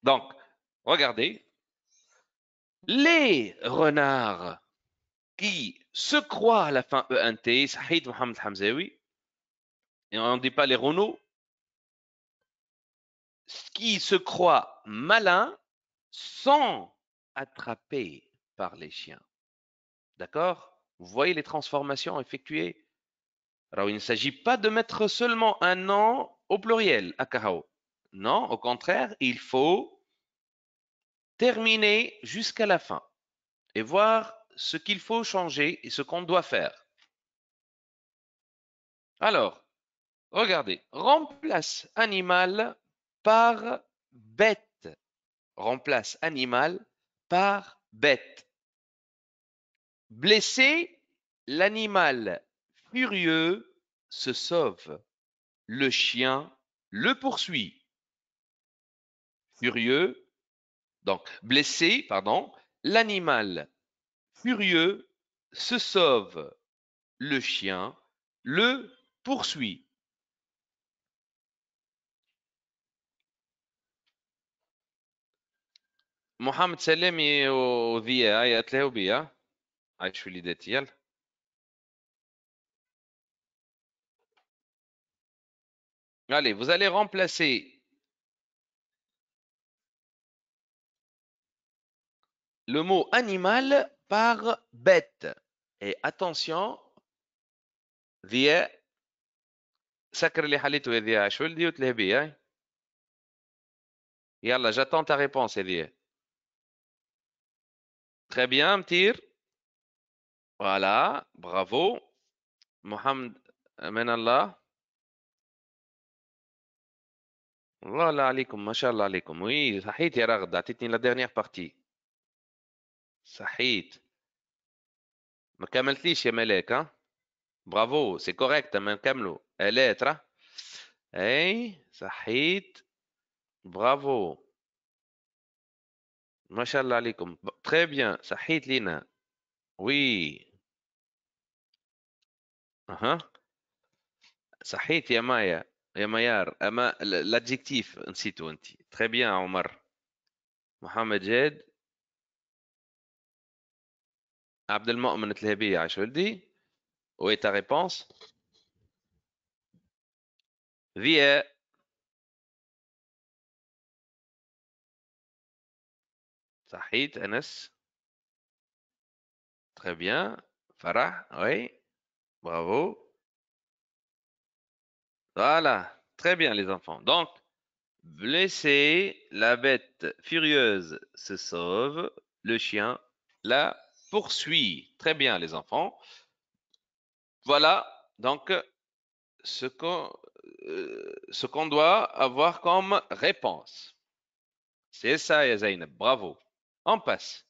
Donc regardez les renards qui se croient à la fin ENT صحيت محمد الحمزاوي et on ne dit pas les Renault qui se croient malins sont attrapés par les chiens. D'accord? Vous voyez les transformations effectuées? Alors, il ne s'agit pas de mettre seulement un nom au pluriel, akahao. Non, au contraire, il faut terminer jusqu'à la fin et voir ce qu'il faut changer et ce qu'on doit faire. Alors, regardez, remplace animal par bête. Remplace animal par bête. Blessé, l'animal furieux se sauve. Le chien le poursuit. Furieux, donc blessé, pardon, l'animal furieux se sauve. Le chien le poursuit. Mohamed Salemi وذيا هيا تلاهوا بيا عايش وليداتي يلا. Allez, vous allez remplacer le mot animal par bête. Et attention, ذيا سكر اللي حليته يا ذيا عايش ولدي وتلاه بيا. يلا j'attends ta réponse يا ذيا. Très bien, Mtir. Voilà, bravo. Mohamed من الله. الله لا عليكم، ما شاء الله عليكم. وي صحيت يا رغد، عطيتني لا ديرنيير بارتي. صحيت. ما كملتليش يا ملاك ها. برافو سي كوريكت، ما نكملوا الاتر. اي صحيت. برافو ما شاء الله عليكم. تري بيان صحيت لينا. وي. اها. صحيت يا مايا. يا ميار، اما الادجيكتيف نسيتو انت. تري بيان عمر. محمد جاد. عبد المؤمن تلهبية عاش ولدي. وي تا ريبونس. ضياء. صحيت انس. تري بيان. فرح. وي. برافو. Voilà, très bien les enfants. Donc, blessé, la bête furieuse se sauve, le chien la poursuit. Très bien les enfants. Voilà donc ce qu'on doit avoir comme réponse. C'est ça, ya Zainab, bravo. On passe.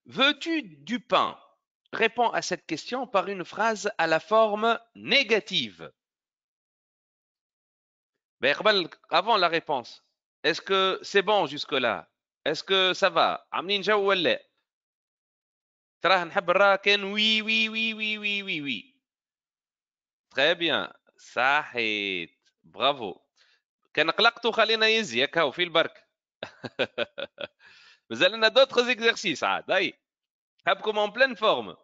Veux-tu du pain? Réponds à cette question par une phrase à la forme négative. Ben, Iqbal, avant la réponse, est-ce que c'est bon jusque-là? Est-ce que ça va? عاملين جو ولا؟ تراه نحب نراه كان وي وي وي وي وي وي وي. Très bien. صحيت. برافو. كان قلقتوا خلينا يزي هكا في البرك. مازال لنا d'autres exercices عاد. هاي حبكم en pleine forme.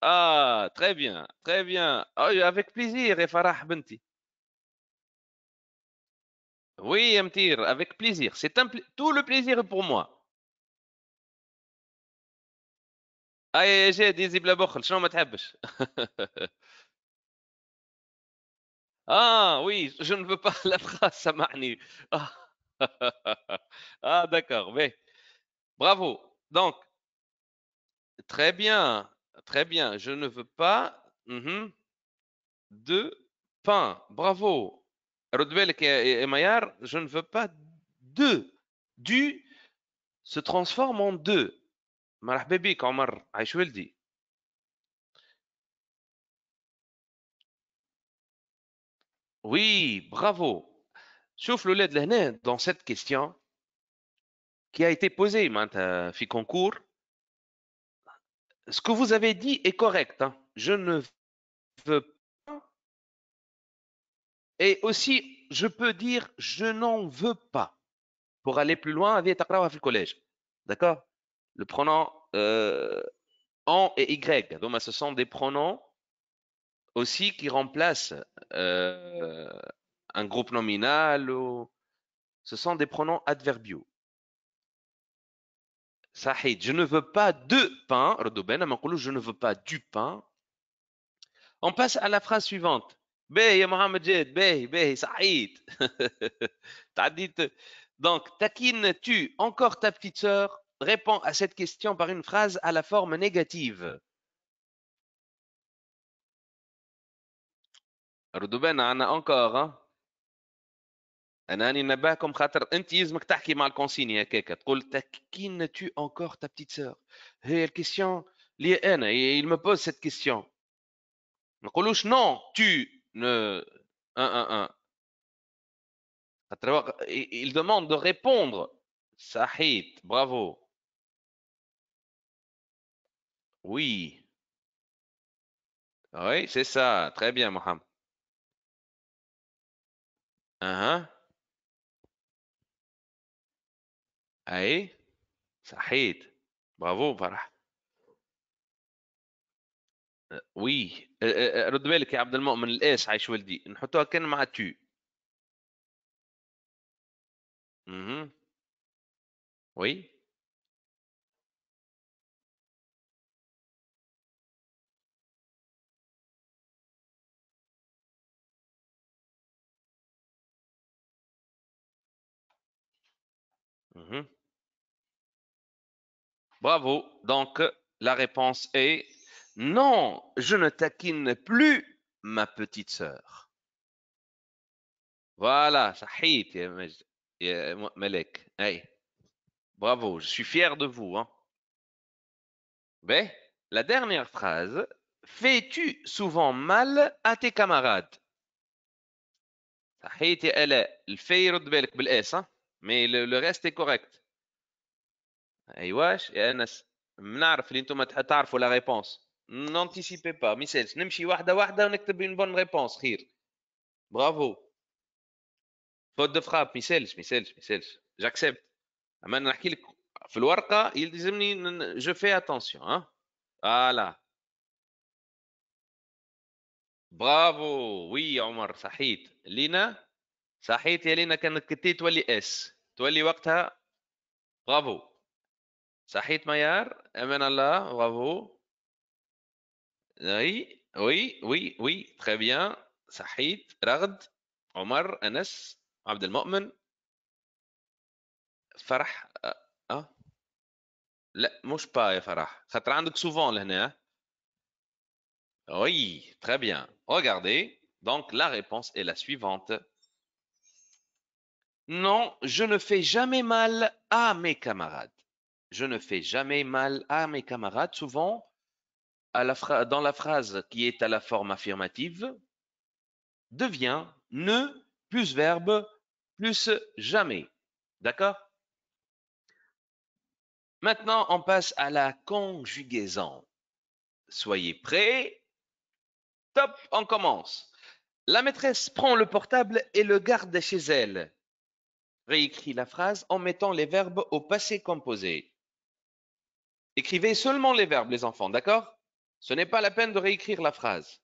Ah, très bien, très bien. Oh, avec plaisir يا فرح بنتي. Oui, يا متير, avec plaisir. C'est tout le plaisir est pour moi. يا جاد يزي بلا بخل شنو ما تحبش. Oui, je ne veux pas la phrase سامحني. Ah, d'accord, mais bravo. Donc, très bien, très bien. Je ne veux pas de pain. Bravo. رد بالك يا ميار, je ne veux pas de. Du se transforme en deux. مرحبا بك عمر, عايش ولدي. Oui, bravo. شوف الولاد لهنا dans cette question qui a été posée معناتها في concours, ce que vous avez dit est correct, hein. Je ne veux pas. Et aussi, je peux dire je n'en veux pas. Pour aller plus loin, avec تقراوها في collège. D'accord? Le pronom en et y. Donc, ce sont des pronoms aussi qui remplacent euh, un groupe nominal. Ou... Ce sont des pronoms adverbiaux. صحيح. Je ne veux pas de pain. ردوا بالنا ما نقولوش je ne veux pas du pain. On passe à la phrase suivante. باهي يا محمد جاد, باهي باهي صحيت. تعديت. Donc, taquines-tu encore ta petite sœur? Réponds à cette question par une phrase à la forme négative. ردوا بالنا عنا encore, hein. انا راني نبهكم خاطر انت يلزمك تحكي مع الكونسيني هكاك, تقول taquines-tu encore ta petite sœur? هي الكيستيون لي انا, il me pose cette question. ما نقولوش non, tu ne un. Il demande de répondre. Sahit, bravo. Oui. Oui, c'est ça. Très bien, Mohamed. Uh-huh. Aïe. Sahit. Bravo, Farah. Oui. رد بالك يا عبد المؤمن, الاس عايش ولدي نحطوها كان مع tu. Mhm. Oui. Mhm. Bravo. Donc, la réponse est non, je ne taquine plus ma petite sœur. Voilà, صحيت يا مجد يا ملك. Hey, bravo, je suis fier de vous, hein. Ben, la dernière phrase. Fais-tu souvent mal à tes camarades? صحيت يا آلاء. الفي يرد بالك بالاس ها. مي لو ريست est correct. ايواش يا انس. بنعرف اللي انتم تعرفوا لا ريبونس. نونتيسيبي با ميسالش نمشي واحده واحده ونكتب اون بون ريبونس خير. برافو. فوت دو فراب ميسالش جاكسبت. اما أنا نحكي لك في الورقه يلزمني جو في اتونسيون ها. فوالا. برافو وي يا عمر صحيت. لينا صحيت يا لينا كانت كتي تولي اس تولي وقتها. برافو. صحيت ميار امان الله برافو. Oui, oui, oui, oui, très bien. صحيت رغد عمر أنس عبد المؤمن فرح لا مش با يا فرح خاطر عندك souvent لهنا. Oui, très bien. Regardez. Donc la réponse est la suivante. Non, je ne fais jamais mal à mes camarades. Je ne fais jamais mal à mes camarades. Souvent, dans la phrase qui est à la forme affirmative, devient ne plus verbe plus jamais. D'accord? Maintenant, on passe à la conjugaison. Soyez prêts. Top, on commence. La maîtresse prend le portable et le garde chez elle. Réécris la phrase en mettant les verbes au passé composé. Écrivez seulement les verbes, les enfants, d'accord? Ce n'est pas la peine de réécrire la phrase.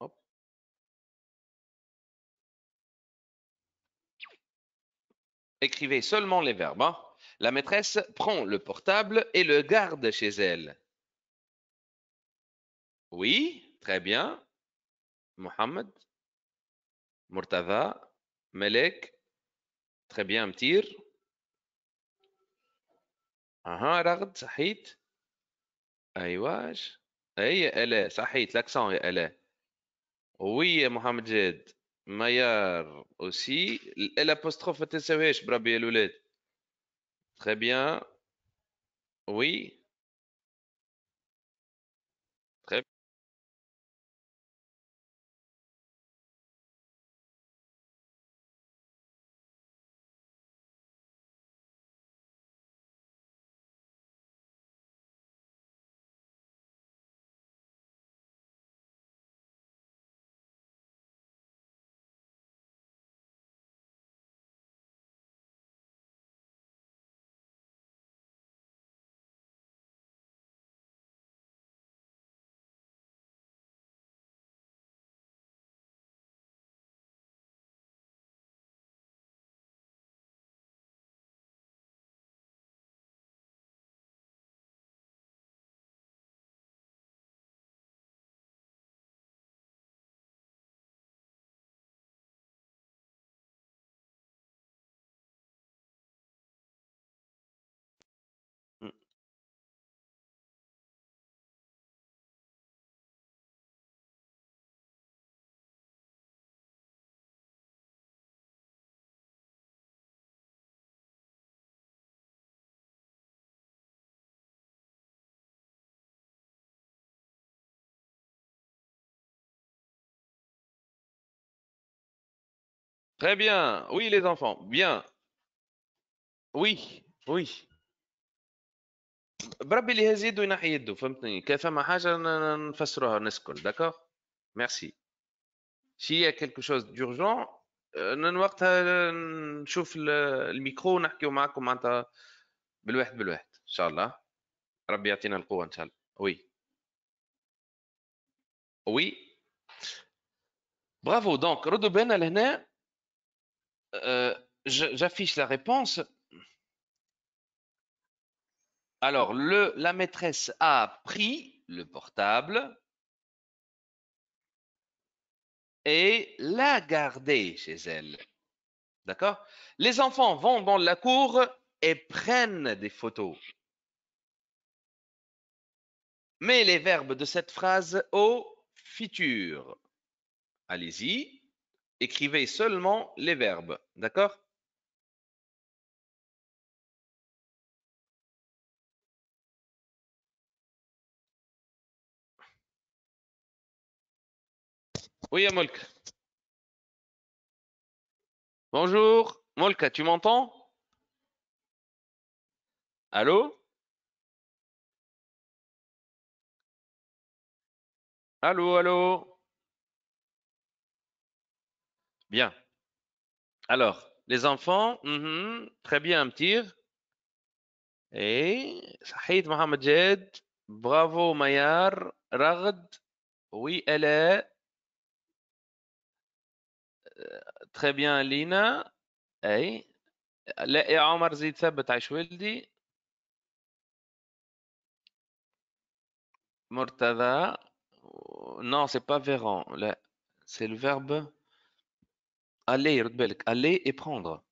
Hop. Écrivez seulement les verbes. Hein. La maîtresse prend le portable et le garde chez elle. Oui, très bien. Mohamed, Murtaza, Melek, très bien, Mtir. Aha, رغد صحيت. ايواش. اي يا الاء صحيت l'accent يا الاء. وي يا محمد جاد. ميار aussi الapostrophe ما تنساوهاش بربي يا الاولاد. Très bien. Oui. Très, très bien. Oui les enfants. Bien. Oui. Oui. بربي اللي يهز يده ينحي يده فهمتني كيف فما حاجه نفسروها نسكل داكور. ميرسي. s'il y a quelque chose d'urgent وقتها نشوف الميكرو ونحكيو معكم معناتها بالواحد بالواحد ان شاء الله. ربي يعطينا القوه ان شاء الله. وي. وي. برافو دونك ردوا بالنا لهنا. j'affiche la réponse. Alors la maîtresse a pris le portable et l'a gardé chez elle. D'accord? Les enfants vont dans la cour et prennent des photos. Mets les verbes de cette phrase au futur. Allez-y. Écrivez seulement les verbes. D'accord? Oui, Molka. Bonjour. Molka, tu m'entends? Allô? Allô, allô? Bien. Alors, les enfants, très bien, Mtir. Et Sahid Mohamed Jed. Bravo, Mayar. Ragd. Oui, elle est. Très bien, Lina. اي لا يا عمر زيد ثبت عيش ولدي. مرتضى. Non, c'est pas Véran. Là, c'est le verbe aller, رد بالك. Aller et prendre.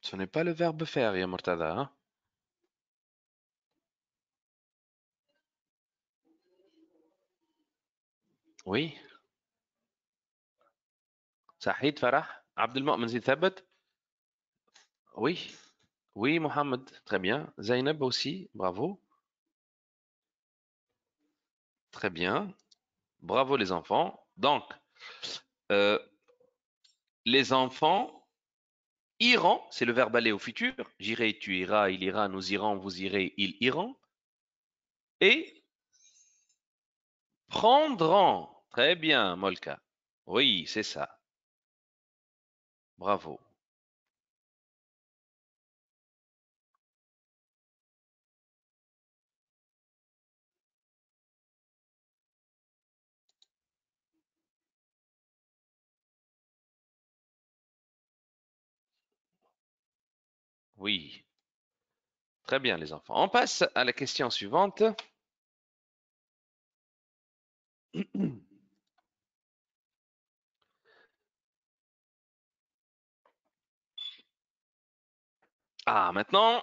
Ce n'est pas le verbe faire, يا مرتضى. Hein? Oui. سعيد فرح. عبد المؤمن زيد ثبت. Oui. Oui, Mohamed. Très bien. Zainab aussi. Bravo. Très bien. Bravo les enfants. Donc, euh, les enfants iront, c'est le verbe aller au futur. J'irai, tu iras, il ira, nous irons, vous irez, ils iront. Et prendront. Très bien, Molka. Oui, c'est ça. Bravo. Oui. Très bien, les enfants. On passe à la question suivante. Ah, maintenant,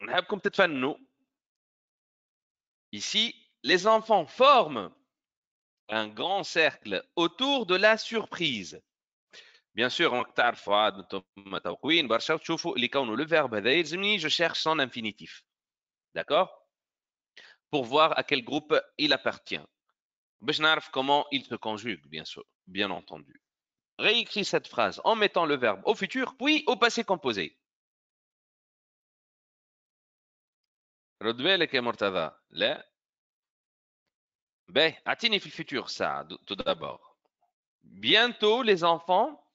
نحبكم تتفننوا. Ici, les enfants forment un grand cercle autour de la surprise. Bien sûr, راك تعرفوا عاد انتم متوقعين برشا وتشوفوا اللي كونه le verbe هذا يلزمني je cherche son infinitif. D'accord? Pour voir à quel groupe il appartient. باش نعرف comment il se conjugue, bien sûr, bien entendu. Réécris cette phrase en mettant le verbe au futur puis au passé composé. رد بالك يا مرتضى. لا. Ben, اعطيني في الفيتور ça tout d'abord. Bientôt les enfants.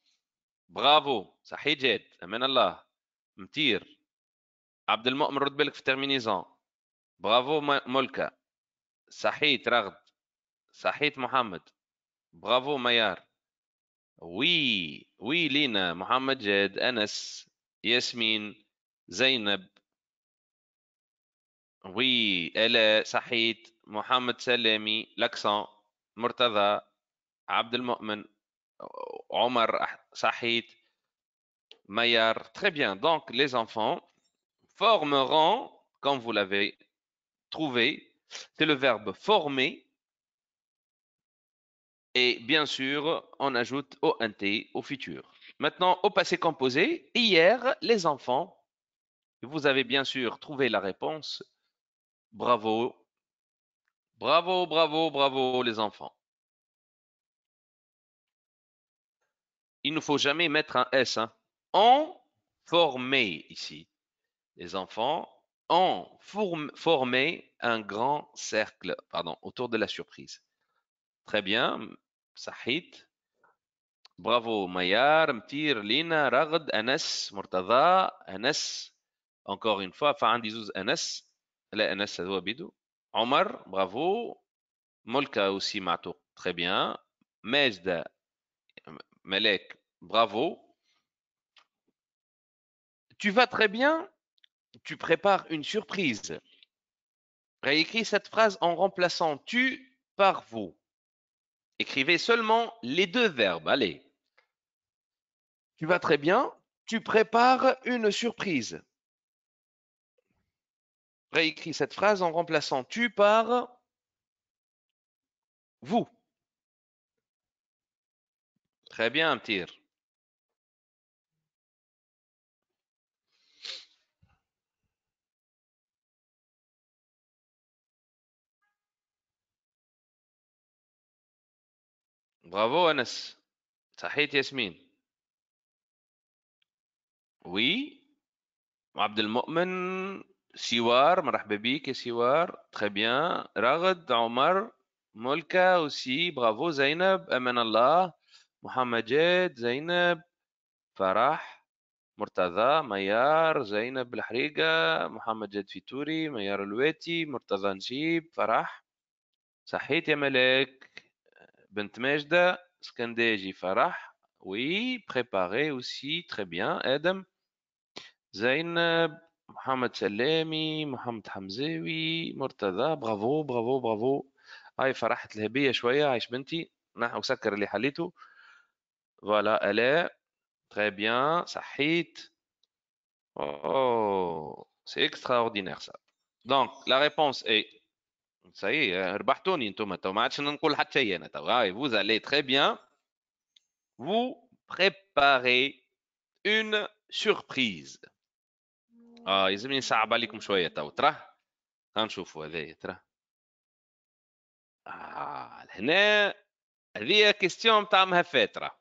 Bravo. صحيح جاد. امان الله. مطير. عبد المؤمن رد بالك في terminaison. Bravo Molka. صحيت رغد. صحيت محمد. Bravo Mayar. Oui, oui Lina, Mohamed Jed, Anas, Yasmine, Zainab. Oui, elle est Sahid, Mohamed Salemi, l'accent, Murtada, Abdel Mu'min, Omar Sahid, Mayar. Très bien. Donc, les enfants formeront, comme vous l'avez trouvé, c'est le verbe former. Et bien sûr, on ajoute ONT au futur. Maintenant, au passé composé, hier, les enfants, vous avez bien sûr trouvé la réponse. Bravo, bravo, bravo, bravo les enfants. Il ne faut jamais mettre un S. Hein. On formé ici. Les enfants ont formé un grand cercle autour de la surprise. Très bien, Sahid. Bravo Mayar, Mtir, Lina, Ragd, Anas, Murtada, Anas. Encore une fois, فعندي زوز أنس. لا أنس هو بيدو. عمر, bravo. Molka aussi معتوق. Très bien. Majda, Malek, bravo. Tu vas très bien. Tu prépares une surprise. Réécris cette phrase en remplaçant tu par vous. Écrivez seulement les deux verbes. Allez. Tu vas très bien. Tu prépares une surprise. réécris cette phrase en remplaçant tu par vous. Très bien, Mtir. Bravo, Anas. صحيت Yasmine. Oui. عبد المؤمن سوار مرحبا بك يا سوار très bien رغد عمر ملكة aussi bravo زينب أمان الله محمد جاد زينب فرح مرتضى ميار زينب الحريقة محمد جاد فيتوري ميار الواتي مرتضى نجيب فرح صحيت يا ملاك بنت ماجدة سكنداجي فرح oui préparé aussi très bien آدم زينب محمد سلامي محمد حمزاوي مرتضى برافو برافو برافو هاي فرحت الهبية شوية عايش بنتي نحن وسكر اللي حليته فوالا الاء très bien صحيت oh c'est extraordinaire ça donc la réponse est ça y est ربحتوني انتم تو ما عادش نقول حتى شيء انا تو هاي vous allez très bien vous préparez une surprise يلزمني نصعب عليكم شوية تو ترى غنشوفوا هذايا ترى هنا هذه كيستيون متاع مهفات ترى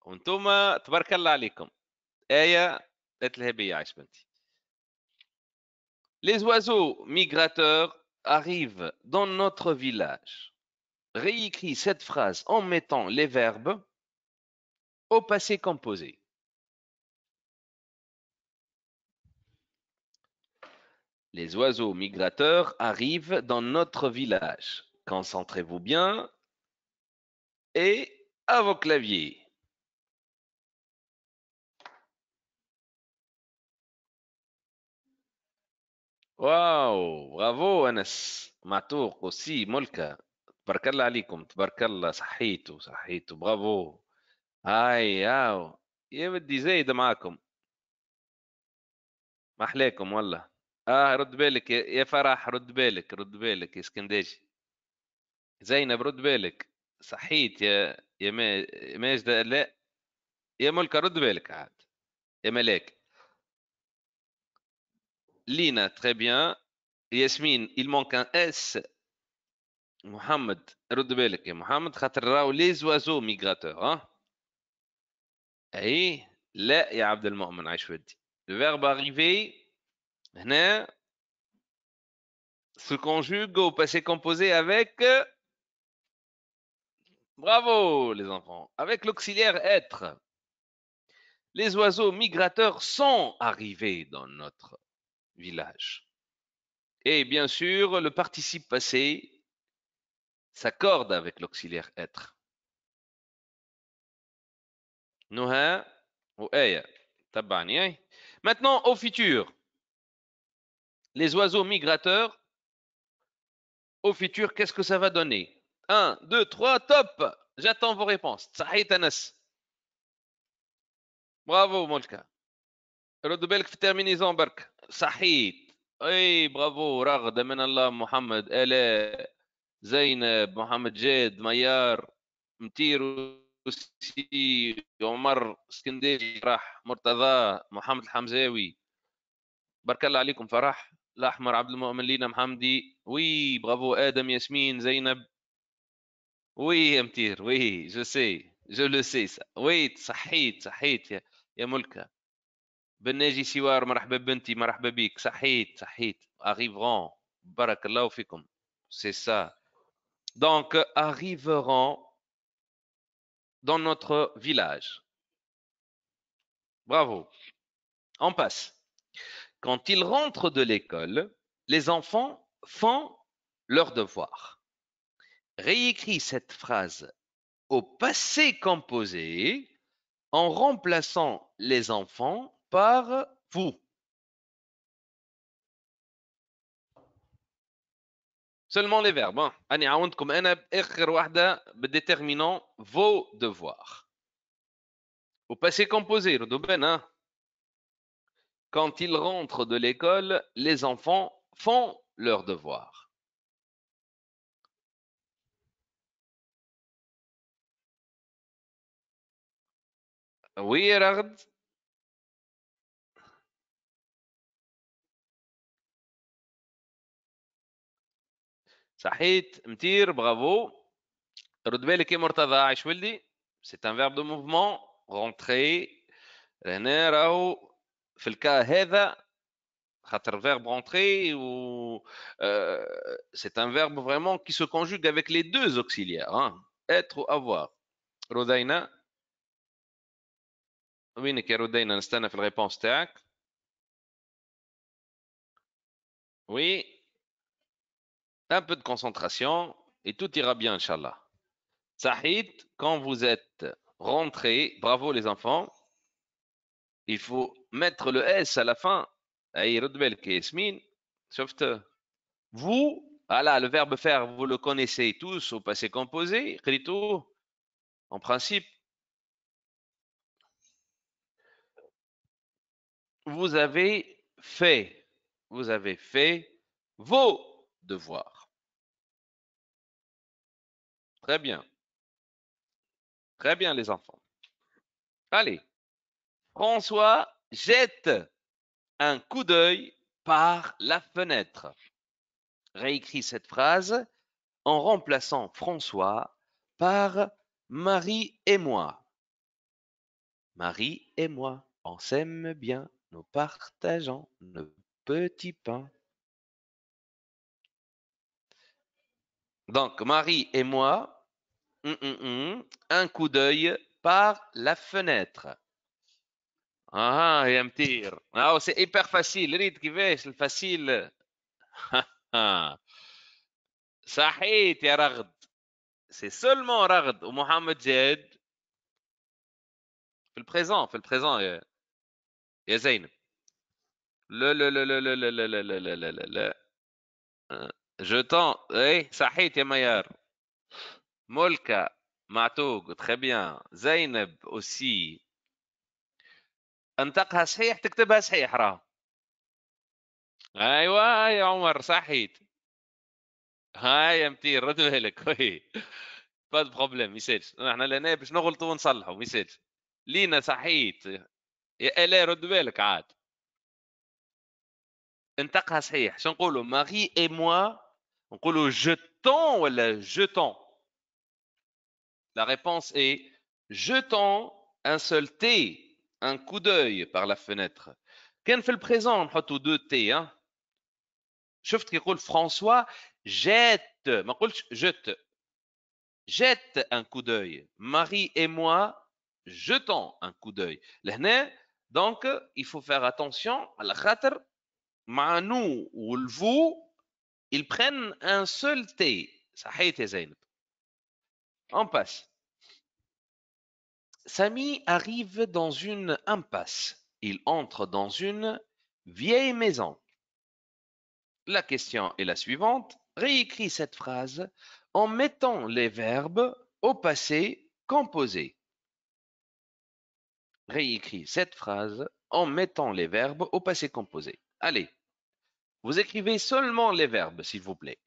وانتم تبارك الله عليكم آية الهبية عايش بنتي Les oiseaux migrateurs arrivent dans notre village. Réécris cette phrase en mettant les verbes au passé composé. Les oiseaux migrateurs arrivent dans notre village. Concentrez-vous bien et à vos claviers. واو برافو انس معتوق وسي ملكة تبارك الله عليكم تبارك الله صحيتوا صحيتوا برافو هاي ياو يا ودي زايد معاكم ما احلاكم والله رد بالك يا فرح رد بالك رد بالك يا اسكنداجي زينب رد بالك صحيت يا ماجدة لا يا ملكة رد بالك عاد يا ملاك لينا très bien ياسمين il manque un S محمد رد بالك يا محمد خاطر راهو لي زوازو ميغراتور اي لا يا عبد المؤمن عايش ودي le verbe arriver هنا se conjugue au passé composé avec bravo les enfants avec l'auxiliaire être. Les oiseaux migrateurs sont arrivés dans notre village. Et bien sûr, le participe passé s'accorde avec l'auxiliaire être. Nouha ou Aya. Tabani. Maintenant, au futur. Les oiseaux migrateurs, au futur, qu'est-ce que ça va donner? 1, 2, 3, top! J'attends vos réponses. Sahit Anas. Bravo, Molka. ردوا بالك في الترمينيزون برك. صحيت. اي برافو رغد من الله محمد آلاء زينب محمد جاد ميار متير وسي عمر اسكندري راح مرتضى محمد الحمزاوي بارك الله عليكم فرح الاحمر عبد المؤمن لينا محمدي وي برافو ادم ياسمين زينب وي يا متير وي جو لو سي وي صحيت صحيت يا ملكه بناجي سوار مرحبا بنتي مرحبا بك صحيت صحيت arriveront بارك الله فيكم c'est ça donc arriveront dans notre village. Bravo. On passe. Quand ils rentrent de l'école, les enfants font leurs devoirs. Réécris cette phrase au passé composé en remplaçant les enfants par vous. Seulement les verbes. أنا عاونتكم أنا بآخر واحدة بالدéterminant vos devoirs. Au passé composé, ردوا بالنا. Quand ils rentrent de l'école, les enfants font leur devoir. Oui, Ragd. صحيت متير برافو. رد بالك يا مرتضى عايش ولدي. C'est un verbe de mouvement. Rentrer. هنا راهو في الكا هذا خاطر verbe rentrer ou c'est un verbe vraiment qui se conjugue avec les deux auxiliaires hein. Être ou avoir. رودينا وينك يا رودينا نستنى في الريبونس تاعك. Oui, un peu de concentration et tout ira bien inchallah. Sahid, quand vous êtes rentrés, bravo les enfants, il faut mettre le S à la fin. أي رد بالك يا ياسمين. شفت vous, voilà, le verbe faire, vous le connaissez tous au passé composé, قريتوه en principe. Vous avez fait, vous avez fait vos devoirs. Très bien les enfants. Allez, François jette un coup d'œil par la fenêtre. Réécris cette phrase en remplaçant François par Marie et moi. Marie et moi, on s'aime bien, nous partageons nos petits pains. Donc, Marie et moi, un coup d'œil par la fenêtre. Ah, يا متير. Ah, c'est hyper facile. ريت كيفاش الفاسيل. صحيت يا رغد. C'est seulement رغد ومحمد جاد في البريزون يا زينب. لا لا لا لا لا لا لا لا لا لا لا لا. Je tends. ايه صحيت يا ميار. ملكة معتوق très bien. زينب aussi. انطقها صحيح تكتبها صحيح راه. ايوه يا عمر صحيت. هاي يا متير رد بالك وي. با دو بروبليم ميسالش احنا لهنا باش نغلطوا ونصلحوا ميسالش. لينا صحيت. يا الا رد بالك عاد. انطقها صحيح شنو نقولوا ماري اي موا نقولوا jetons ولا jetons. La réponse est jetons un seul T, un coup d'œil par la fenêtre. كان في البريزون نحطوا دو تي hein. شفت كي يقول فرانسوا jette ما قلتش jette. Jette un coup d'œil. Marie et moi jetons un coup d'œil. لهنا donc il faut faire attention على خاطر مع nous ou le vous ils prennent un seul T. صحيت يا زينب. On passe. Samy arrive dans une impasse. Il entre dans une vieille maison. La question est la suivante. Réécris cette phrase en mettant les verbes au passé composé. Réécris cette phrase en mettant les verbes au passé composé. Allez, vous écrivez seulement les verbes, s'il vous plaît.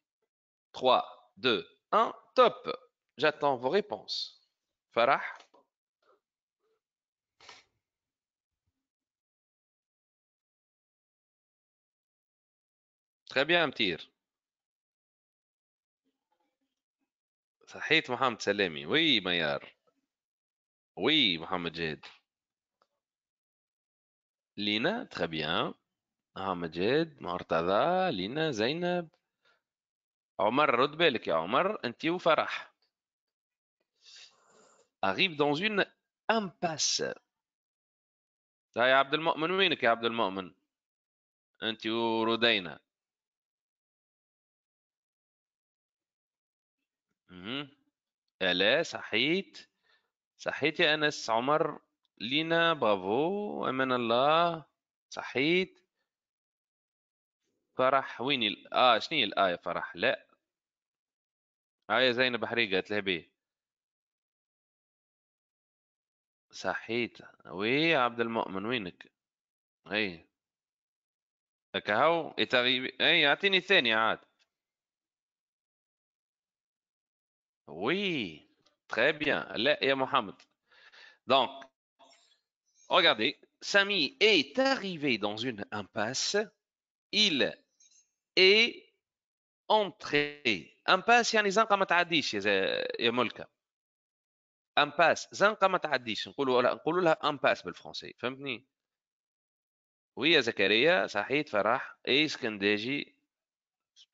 3, 2, 1, top. J'attends vos réponses. Farah. Très bien, Mtir. صحيت محمد سلامي. Oui, Mayar. Oui, Mohamed Jed. Lina, très bien. Mohamed Jed, مرتضى, Lina, Zainab. عمر رد بالك يا عمر انت وفرح. Arrive dans une impasse. ها يا عبد المؤمن وينك يا عبد المؤمن؟ انت ورودينا. مهم. آلاء صحيت. صحيت يا أنس. عمر. لينا برافو. أمان الله. صحيت. فرح وين شنو هي الآية فرح؟ لا. آية زينب حريقة قالت لها بيه. صحيت. وي عبد المؤمن وينك؟ اي كهو est arrivé. اي اعطيني الثاني عاد. Oui, très bien. لا يا محمد. Donc, regardez, Samy est arrivé dans une impasse. Il est entré. impasse يعني زنقة ما تعديش يا ملكة. impasse زنقة ما تعديش، نقولوا لها impasse بالفرنسي، فهمتني؟ وي يا زكريا صحيت فرح اي اسكنداجي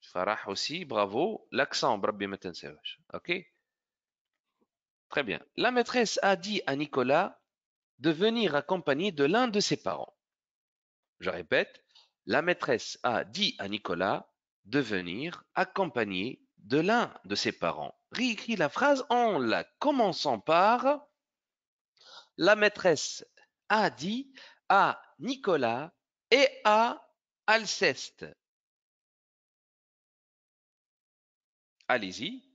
فرح aussi bravo l'accent بربي ما تنساوش. اوكي très bien. La maîtresse a dit à Nicolas de venir accompagné de l'un de ses parents. Je répète, la maîtresse a dit à Nicolas de venir accompagné de l'un de ses parents. Réécris la phrase en la commençant par la maîtresse a dit à Nicolas et à Alceste. Allez-y.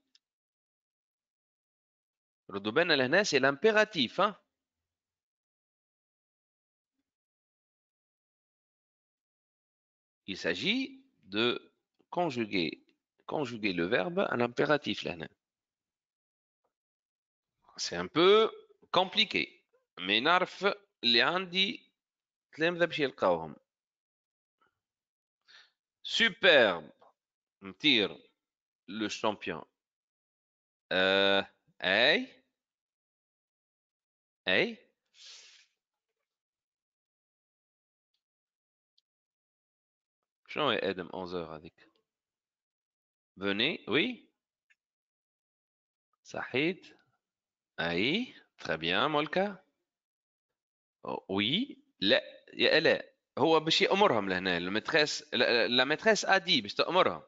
ردوا بالنا لهنا c'est l'impératif. Hein? Il s'agit de conjuguer le verbe à l'impératif لهنا. C'est un peu compliqué. Mais نعرف اللي عندي تلامذة باش يلقاوهم. Superbe. مطير le champion. اي اي شنو يا ادم 11 هذيك؟ venez oui صحيت اي très bien مولكا. oui لا يا الا هو باش يامرهم لهنا المتريس لا ماتريس ا دي باش تامرهم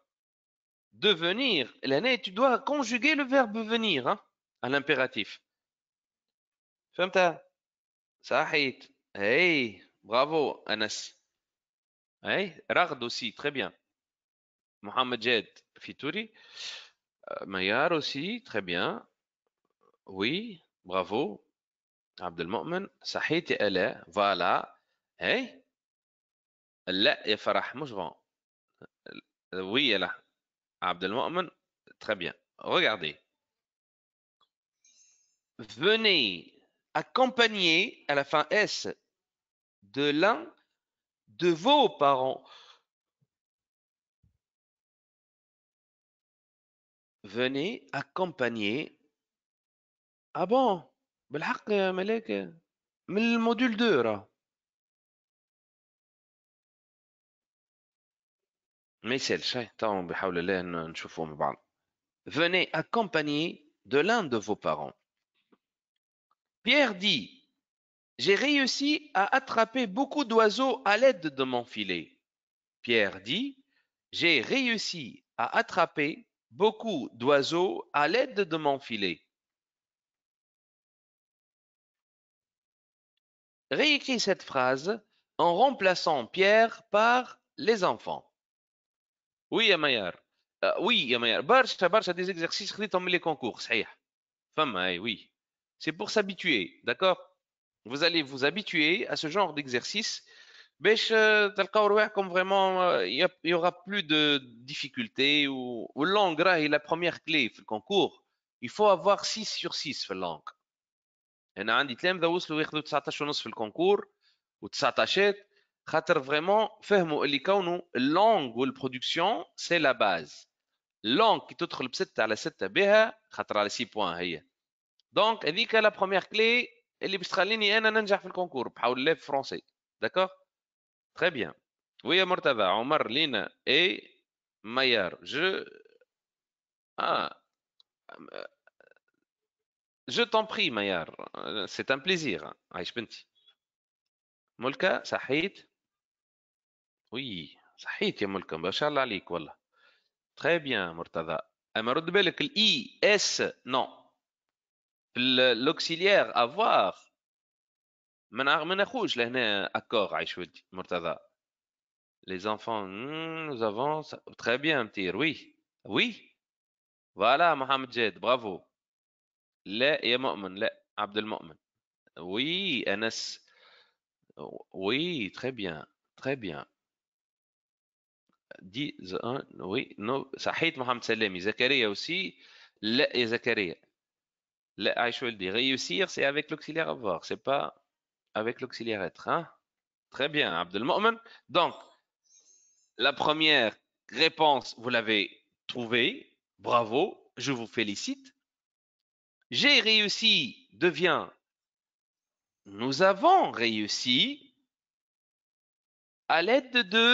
devenir لهنا tu dois conjuguer le verbe venir hein, à l'impératif فهمتها صحيت اي برافو انس اي رغد aussi très bien Mohamed Jed Fitouri Mayar aussi très bien oui bravo عبد المؤمن صحيت يا الاء فوالا اي لا يا فرح مش غون oui يا لا عبد المؤمن très bien regardez venez accompagner à la fin S de l'un de vos parents. Venez accompagner. Ah bon بالحق يا ملاك من الموديل 2 راه ما يسالش هاي تو بحول الله نشوفوا مع بعض. Venez accompagner de l'un de vos parents. Pierre dit j'ai réussi à attraper beaucoup d'oiseaux à l'aide de mon filet. Pierre dit j'ai réussi à attraper beaucoup d'oiseaux à l'aide de mon filet. Réécris cette phrase en remplaçant Pierre par les enfants. Oui يا ميار. Oui يا ميار برشا des exercices خديتهم من les concours صحيح. فما oui. C'est pour s'habituer, d'accord? Vous allez vous habituer à ce genre d'exercice باش تلقاو رواحكم vraiment il y aura plus de difficultés ou langue راهي la première clé في الكونكور. Il faut avoir 6 sur 6 في اللانج. انا عندي تلامذه وصلوا ياخذوا 19 ونص في الكونكور و19 خاطر فريمون فهموا اللي كونه اللونغ والبرودكسيون سي لا باز. اللونغ كي تدخل بستة على ستة بها خاطر على 6 بوان هي. دونك هذيك لا بروميير كلي اللي باش تخليني انا ننجح في الكونكور بحول الله في فرونسي. داكور تري بيان. ويا مرتضى عمر لينا اي ميار جو اه جو t'en prie ميار c'est un plaisir عايش بنتي. ملكة صحيت وي صحيت يا ملكة ما شاء الله عليك والله تري بيان مرتضى. اما رد بالك الاي اس نو في الاوكسيليير افوار ما ناخوش لهنا اكور عايش ودي مرتضى. Les enfants, nous avons très bien متير oui oui voilà محمد جاد برافو. لا يا مؤمن لا عبد المؤمن oui انس oui très bien très bien دي oui no صحيت محمد سلامي زكريا aussi لا يا زكريا لا عايش ولدي réussir c'est avec l'auxiliaire avoir c'est pas avec l'auxiliaire être hein très bien Abdelmomen donc la première réponse vous l'avez trouvée bravo je vous félicite j'ai réussi devient nous avons réussi à l'aide de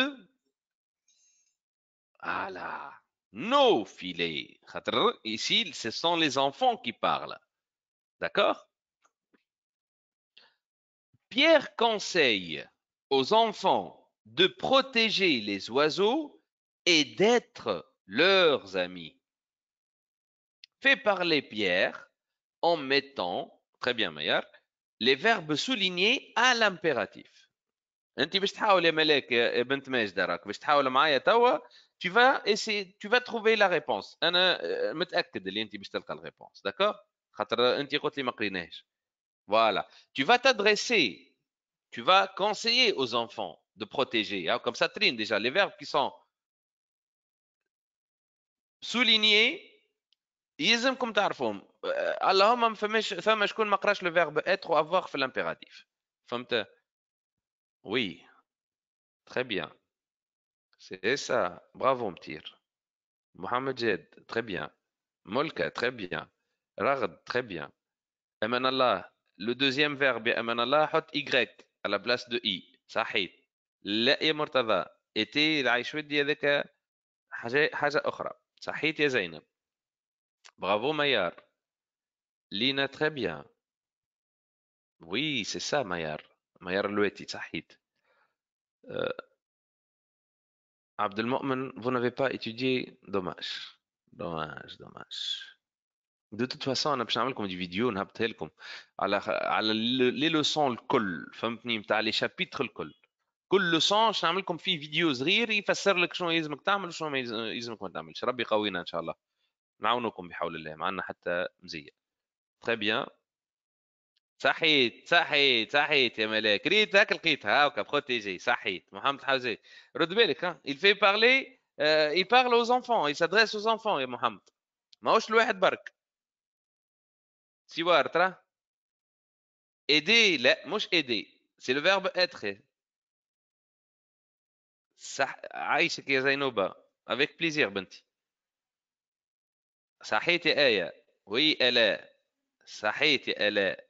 voilà nos filets ici ce sont les enfants qui parlent d'accord Pierre conseille aux enfants de protéger les oiseaux et d'être leurs amis. Fait parler Pierre en mettant, très bien Maillard, les verbes soulignés à l'impératif. انت باش تحاول يا ملاك يا بنت ماجدة راك باش تحاول معايا توا tu vas essayer tu vas trouver la réponse انا متاكد اللي انت باش تلقى الريبونس داكور خاطر انت قلت لي ما قريناش voilà tu vas t'adresser tu vas conseiller aux enfants de protéger. Hein, comme ça, trine déjà les verbes qui sont soulignés. يلزمكم تعرفهم اللهم ما فماش فما شكون ما قراش لو فيرب être ou avoir في l'impératif. فهمت؟ Oui, très bien. C'est ça. Bravo متير. Mohamed Jed, très bien. Molka, très bien. Ragd, très bien. Aman Allah, le deuxième verbe Aman Allah, حط Y à la place de I. صحيح. لا يا مرتضى. était العيشودي هذاك حاجة أخرى. صحيت يا زينب. Bravo Maillard. Lina, très bien. Oui, c'est ça Maillard. Maillard Loueti, صحيت. Abdelmomen, vous n'avez pas étudié. Dommage. Dommage, dommage. De toute façon انا باش نعمل لكم دي فيديو نهبطها لكم على لي لوسون الكل فهمتني نتاع لي شابيتر الكل كل لوسون باش نعمل لكم فيه فيديو صغير يفسر لك شنو يلزمك تعمل وشنو ما يلزمك ما تعملش ربي يقوينا ان شاء الله نعاونكم بحول الله معنا حتى مزيه تري بيان صحيت صحيت صحيت يا ملاك ريت هاك لقيتها هاكا بروتيجي صحيت محمد حوزي رد بالك ها il fait parler il parle aux enfants il s'adresse aux enfants يا محمد ماهوش الواحد برك سوار ترى aider لا مش aider c'est le verbe être صح عايشك يا زينوبة avec plaisir بنتي صحيت يا آية وي آلاء صحيت يا آلاء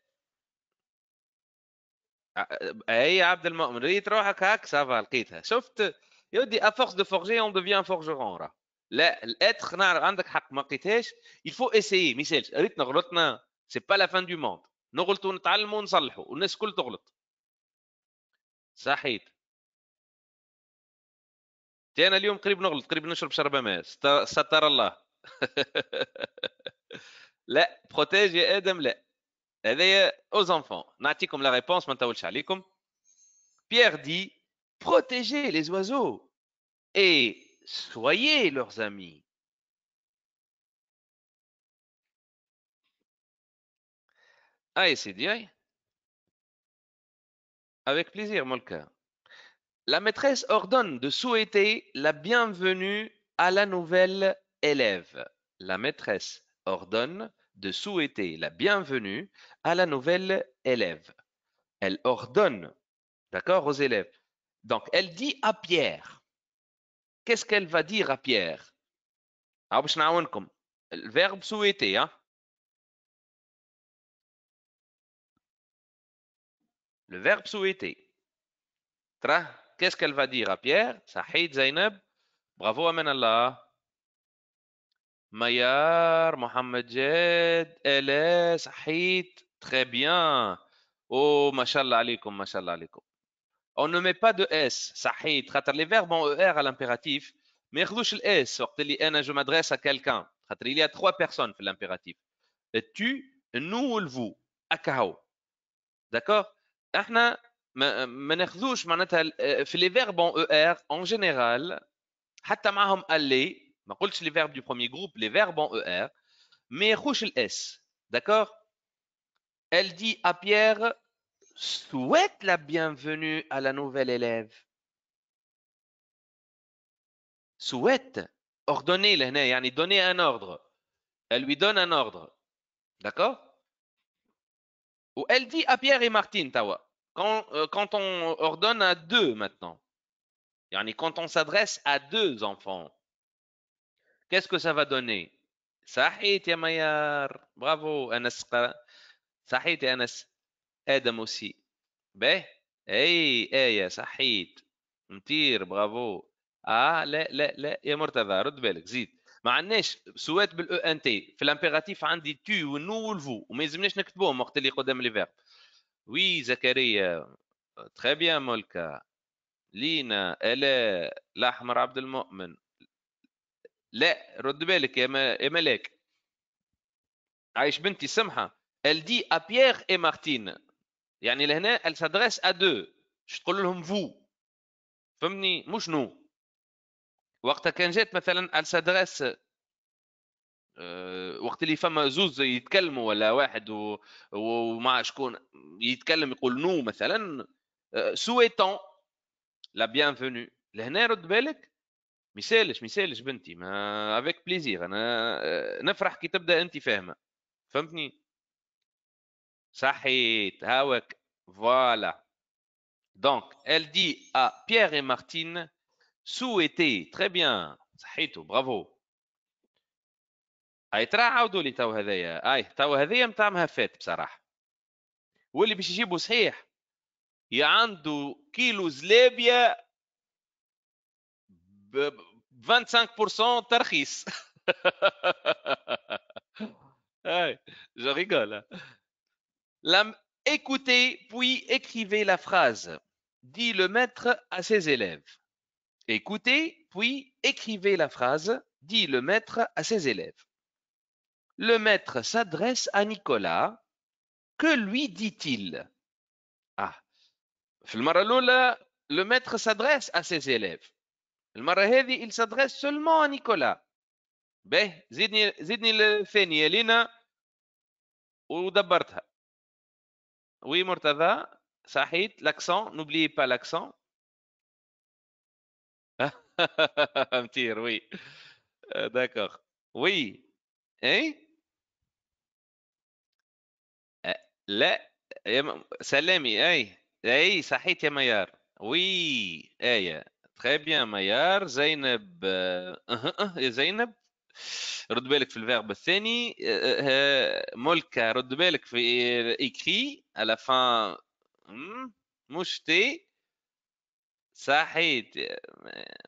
هي عبد المؤمن ريت روحك هاك سافا لقيتها شفت يودي افورس دو فورجي اون ديفيان فورجرون راه لا الاتر نعرف عندك حق ما لقيتهاش يفو اسيي ميسالش ريتنا غلطنا سي با لا فان دو موند نغلطوا نتعلموا ونصلحوا والناس الكل تغلط صحيت انا اليوم قريب نغلط قريب نشرب شربة ماء ستر الله لا بروتيج يا ادم لا هذايا aux enfants نعطيكم لا ريبونس ما نطولش عليكم Pierre dit protégez les oiseaux et soyez leurs amis. Ah, c'est dit, avec plaisir, Molka. La maîtresse ordonne de souhaiter la bienvenue à la nouvelle élève. La maîtresse ordonne de souhaiter la bienvenue à la nouvelle élève. Elle ordonne, d'accord, aux élèves. Donc, elle dit à Pierre. Qu'est-ce qu'elle va dire à Pierre? Le verbe souhaiter, hein? Le verbe souhaiter. Qu'est-ce qu'elle va dire à Pierre? Sahid Zainab. Bravo Amen Allah. Mayar, Mohamed Jed, Elle, Sahid. Très bien. Oh, mashallah alaikum, mashallah alaikum. On ne met pas de S. Sahid. Les verbes ont ER à l'impératif. Mais ياخذوش S. Je m'adresse à quelqu'un. Il y a trois personnes في l'impératif. Tu, nous ou le vous. Akahou. D'accord? احنا ما ناخذوش معناتها في لي فيرب اون او ار en général حتى معهم aller ما قلتش لي فيرب du premier groupe les verbes en ER ما ياخوش الاس d'accord elle dit à Pierre souhaite la bienvenue à la nouvelle élève souhaite ordonner لهنا يعني donner un ordre. Elle lui donne un ordre. D'accord? Ou elle dit à Pierre et Martine, Tawa. Quand on ordonne à deux maintenant. Yani quand on s'adresse à deux enfants. Qu'est-ce que ça va donner? صحيت يا ميار. Bravo, Anas. صحيت يا أنس. آدم aussi. باهي. أي آية صحيت. مطير برافو. لا لا لا يا مرتضى رد بالك زيد. ما عندناش سوات بالاو ان تي في الامبيراتيف عندي تو والنو والفو وما يلزمناش نكتبوهم وقت اللي قدام لي فيرب. وي زكريا تري بيان مولكا لينا الاء الاحمر عبد المؤمن. لا رد بالك يا ملاك. عايش بنتي سمحه. elle dit à Pierre et Martine يعني لهنا elle s'adresse à deux مش تقول لهم vous فهمني مش نو. وقتها كان جات مثلا elle s'adresse وقت اللي فما زوز يتكلموا ولا واحد ومع شكون يتكلم يقول نو مثلا souhaitant la bienvenue. لهنا رد بالك ميسالش بنتي ما افيك بليزير انا نفرح كي تبدا انت فاهمه فهمتني. صحيت هاوك فوالا. Donc elle dit à Pierre et Martine souhaiter très bien صحيتو برافو. هاي ترى عاودوا لي تو هذايا اي تو هذايا نتاع مهفات بصراحه. واللي باش يجيبوا صحيح يا عنده كيلو زلابيا ب 25% ترخيص. اي جو ريغول. Écoutez puis écrivez la phrase, dit le maître à ses élèves. Écoutez puis écrivez la phrase, dit le maître à ses élèves. Le maître s'adresse à Nicolas. Que lui dit-il? Ah, في المرة الأولى le maître s'adresse à ses élèves. المرة هذه il s'adresse seulement à Nicolas. باهي زدني الثانية لينا ودبرتها. Oui مرتضى صحيت l'accent n'oubliez pas l'accent. متير oui. D'accord. Oui. اي لا سلامي اي صحيت يا ميار. وي ايه تري بيان ميار. زينب يا زينب رد بالك في الفيرب الثاني. ملكة رد بالك في ايكري على فان مش تي. صحيت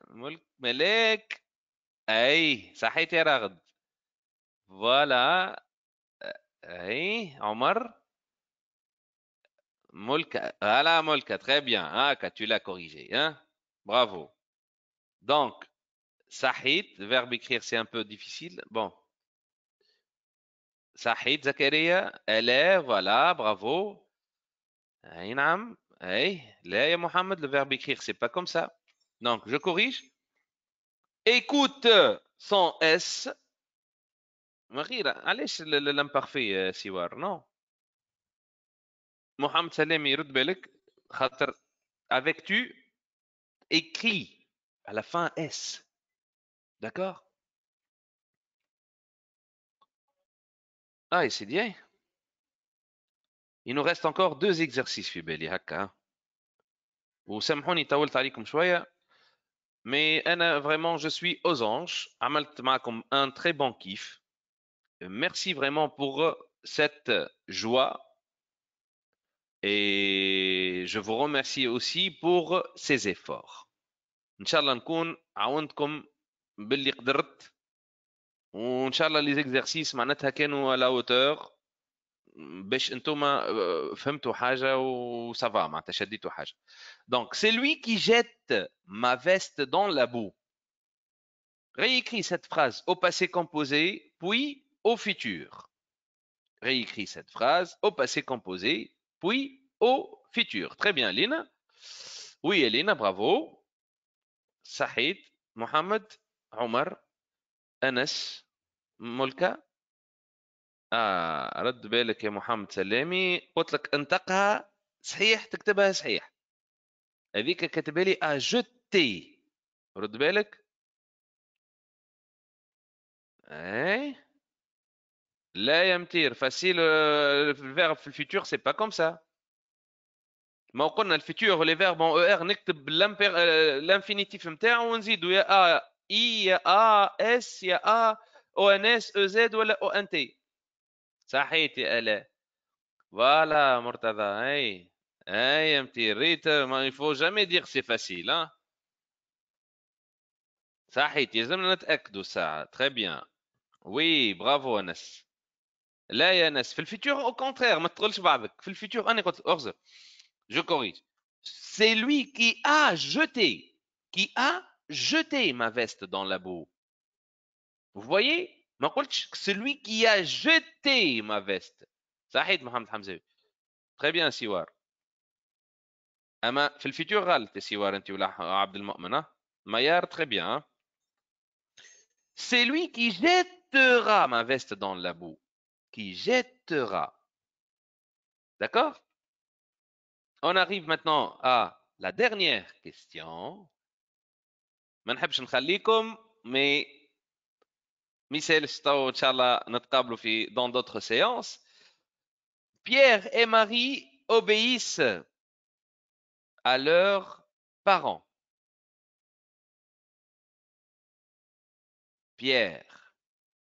ملك ملاك. اي صحيت يا رغد. فوالا. اي عمر. Molka, voilà Molka, très bien. Ah, que tu l'as corrigé, hein? Bravo. Donc, Sahid, verbe écrire, c'est un peu difficile. Bon, Sahid, Zakaria, elle est, voilà, bravo. Aïnam, hey, là, Mohamed, le verbe écrire, c'est pas comme ça. Donc, je corrige. Écoute sans S. Marie, allez, l'imparfait, Siwar, non? Mohamed Salem, يرد بالك خاطر avec tu écris à la fin S. D'accord? Ah, et c'est bien. Il nous reste encore deux exercices في بالي هكا. وسامحوني طولت عليكم شوية. Mais أنا vraiment je suis aux anges. عملت معكم un très bon kiff. Merci vraiment pour cette joie. Et je vous remercie aussi pour ces efforts. إن شاء الله نكون عاونتكم باللي قدرت. وإن شاء الله les exercices معناتها كانوا à la hauteur. باش انتوما فهمتوا حاجة وسافا معناتها شديتوا حاجة. Donc, c'est lui qui jette ma veste dans la boue. Réécris cette phrase au passé composé, puis au futur. Réécris cette phrase au passé composé, puis au futur. Très bien, Lina. Oui, Elina, bravo. Sahid, Mohamed, Omar, Anas, ملكة. رد بالك يا محمد سلامي قلت لك انطقها صحيح تكتبها صحيح. هذيك كاتبها لي اجوتي. رد بالك Eh? لا يا متير facile le verbe في الفيتور c'est pas comme ça. ما قلنا الفيتور les verbes en ER نكتب l'infinitif نتاعو ونزيدو يا A I يا A S يا A O N S E Z ولا O N T. صحيت يا آلاء. Voilà مرتضى اي يا متير ريت ما il faut jamais dire c'est facile hein. صحيت يلزمنا نتأكدوا ساعة. Très bien. Oui bravo أنس. لا يا أنس في الفيتور au contraire ما تقولش بعضك في الفيتور أنا قلت أغزر. Je corrige. C'est lui qui a jeté ma veste dans la boue. Vous voyez ما قلتش celui qui a jeté ma veste. صحيت محمد حمزة. Très bien سوار. أما في الفيتور غلط سوار أنت ولا عبد المؤمن ها. Maillard très bien. Hein? C'est lui qui jettera ma veste dans la boue. Qui jettera. D'accord? On arrive maintenant à la dernière question. ما نحبش نخليكم mais مثال تو ان شاء الله نتقابلوا في dans d'autres séances. Pierre et Marie obéissent à leurs parents. Pierre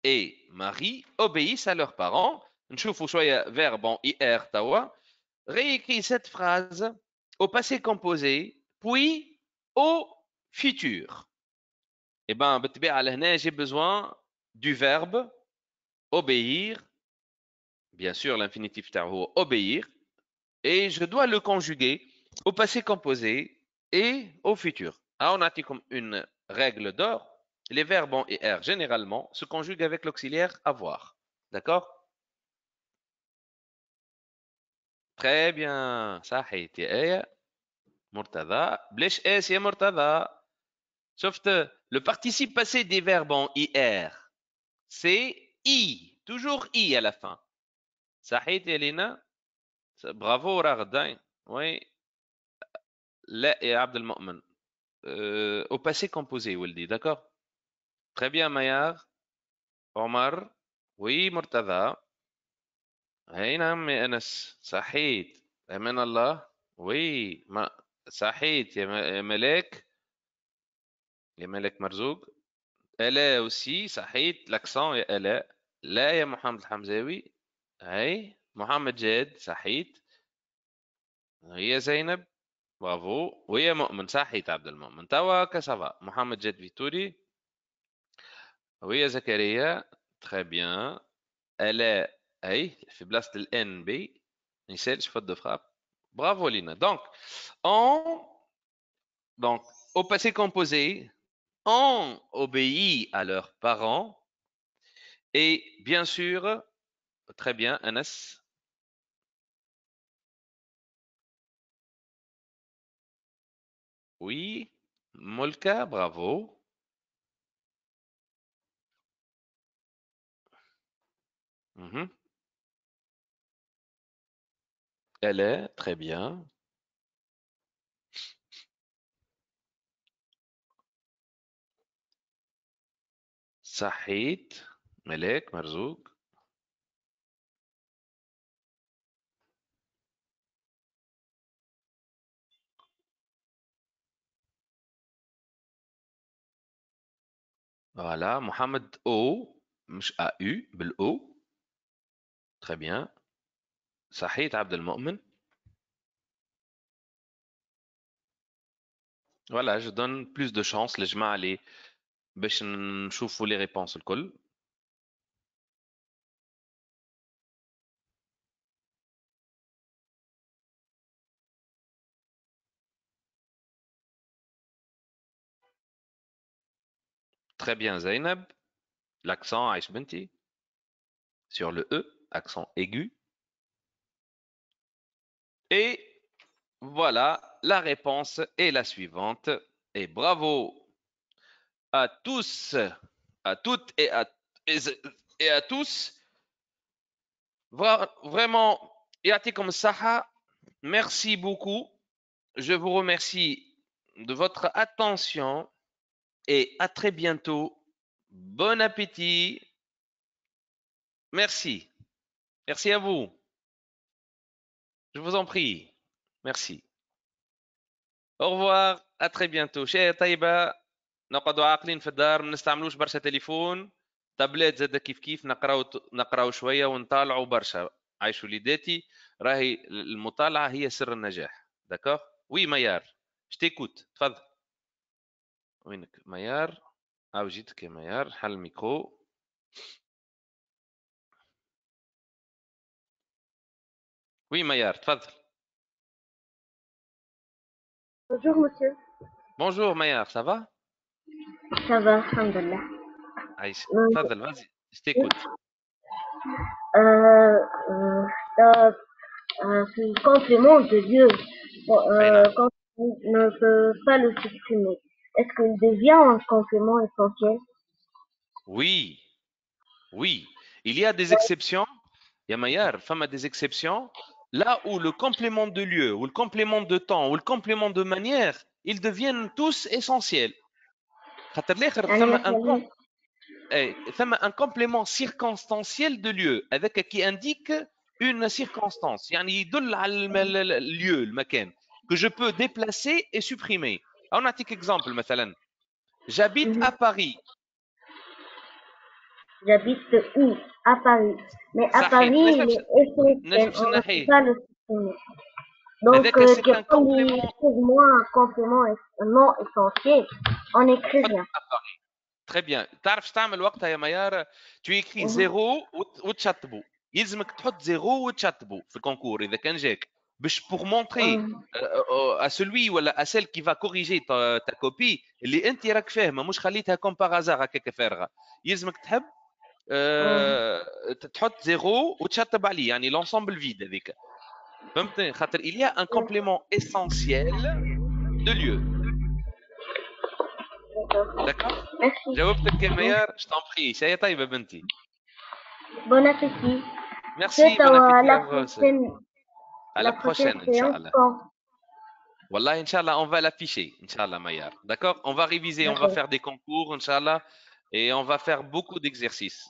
et Marie obéissent à leurs parents. نشوفوا شويه verbe en IR توا. Réécris cette phrase au passé composé puis au futur. Eh ben بالطبيعه لهنا j'ai besoin du verbe obéir. Bien sûr l'infinitif تاعو obéir et je dois le conjuguer au passé composé et au futur. Alors, on a comme une règle d'or. Les verbes en IR généralement se conjuguent avec l'auxiliaire avoir. D'accord? Très bien. صحيت يا آية. مرتضى. بلاش اس يا مرتضى. شفت le participe passé des verbes en IR. C'est I. Toujours I à la fin. صحيت يا لينا. Bravo رغدين. Oui. لا يا عبد المؤمن. Au passé composé, Wildy, d'accord? Très bien, Mayar. Omar. Oui, Murtada. أي نعم يا أنس صحيت أمان الله. Oui ما صحيت يا ملاك. يا ملاك مرزوق. آلاء aussi صحيت l'accent يا آلاء. لا يا محمد الحمزاوي. أي محمد جاد صحيت. هي زينب. برافو. ويا مؤمن صحيت عبد المؤمن توا كسافا محمد جاد فيتوري. ويا زكريا. Très bien. آلاء أي في بلاصة الان بي ما يسالش faute de frappe. Bravo Lina. Donc au passé composé, on obéit à leurs parents et bien sûr, très bien Anas. Oui, Molka, bravo. Mhm. Elle est très bien. Sahit, Melek, Marzouk. Voilà, Mohamed O, مش AU, بالO. Très bien. Sahit Abd al-Mu'min. Voilà, je donne plus de chance للجماعة اللي باش نشوفوا les réponses الكل. Très bien Zainab. L'accent Aïch Benti sur le E, accent aigu. Et voilà, la réponse est la suivante. Et bravo à tous, à toutes et à tous. Vraiment, Yatikum Saha, merci beaucoup. Je vous remercie de votre attention et à très bientôt Bon appétit. Merci. Merci à vous. Je vous en prie. Merci. Au revoir. À très bientôt. شاي طيبة. نقعدوا عاقلين في الدار، ما نستعملوش برشا تليفون. تابلت زاد كيف نقراو شوية ونطالعوا برشا. عايش وليداتي. راهي المطالعة هي سر النجاح. داكوغ؟ وي ميار. شتيكوت. تفضل. وينك ميار؟ جيتك يا ميار. حل الميكرو. وي ميار تفضل. Bonjour monsieur. Bonjour Maya, ça va? Ça va, alhamdulillah. عايش. Euh, تفضل vas-y. Je t'écoute. euh, euh, euh, c'est le complément de Dieu. Bon, أي نعم. quand on ne peut pas le supprimer, est-ce qu'il devient un complément essentiel? Oui, oui. Il y a des exceptions. يا ميار فما des exceptions là où le complément de lieu ou le complément de temps ou le complément de manière ils deviennent tous essentiels. خاطر الآخر يعني ثم un مثلا ثم un complément circonstanciel de lieu avec qui indique une circonstance يعني يدل على الlieu المكان que je peux déplacer et supprimer. أو نعطيك exemple مثلا j'habite à mhm, Paris. j'habite où? À Paris. Mais à صحيت Paris, il est essentiel, نجمش on ne peut نحيه. pas le supprimer. Donc, هذاك c'est un comme complément. pour moi un complément non essentiel, on n'écrit تحط rien. à Paris. Très bien. تعرف تعمل وقتها يا ميار؟ tu écris Mhm, زيرو وتشطبوا. يلزمك تحط زيرو وتشطبوا في الكونكور اذا كان جاك باش pour montrer mhm, à celui ou à celle qui va corriger ta copie اللي انت راك فاهمه مش خليتها كوم باغازار هكاك فارغه. يلزمك تحب mhm. تحط زيرو وتشطب عليه يعني l'ensemble vide هذيك. فهمتني؟ خاطر il y a un complément essentiel de lieu. D'accord. D'accord. Merci. جاوبتك يا Merci. ميار. Je t'en prie. شاي طيبة بنتي. Bon appétit. Merci, C'est bon appétit à la vous aussi. À la la prochaine prochaine, séance Inch'Allah. quand? Wallah, Inch'Allah, on va l'afficher, Inch'Allah, Mayar. D'accord? On va réviser, on va D'accord. faire des concours, Inch'Allah, et on va faire beaucoup d'exercices.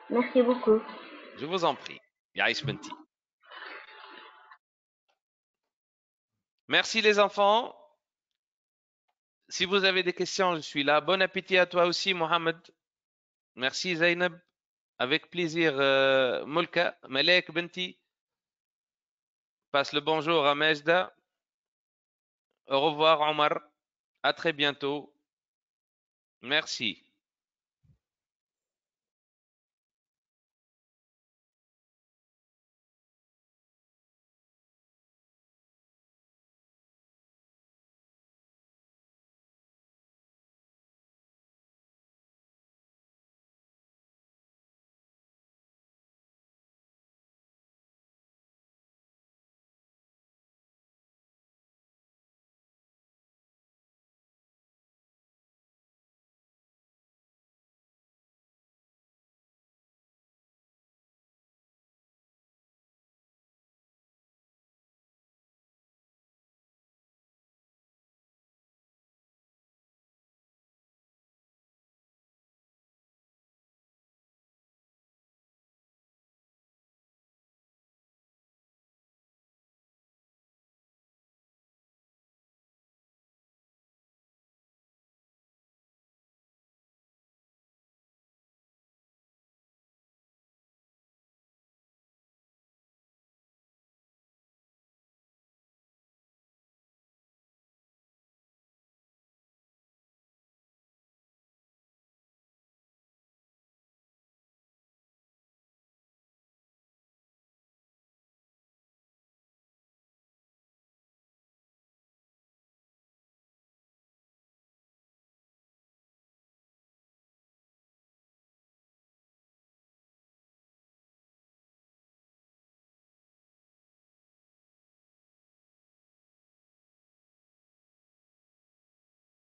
Merci beaucoup. Je vous en prie. Yaïs Benti. Merci les enfants. Si vous avez des questions, je suis là. Bon appétit à toi aussi, Mohamed. Merci, Zainab. Avec plaisir, Mulka, Malek Benti. Passe le bonjour à Majda. Au revoir, Omar. À très bientôt. Merci.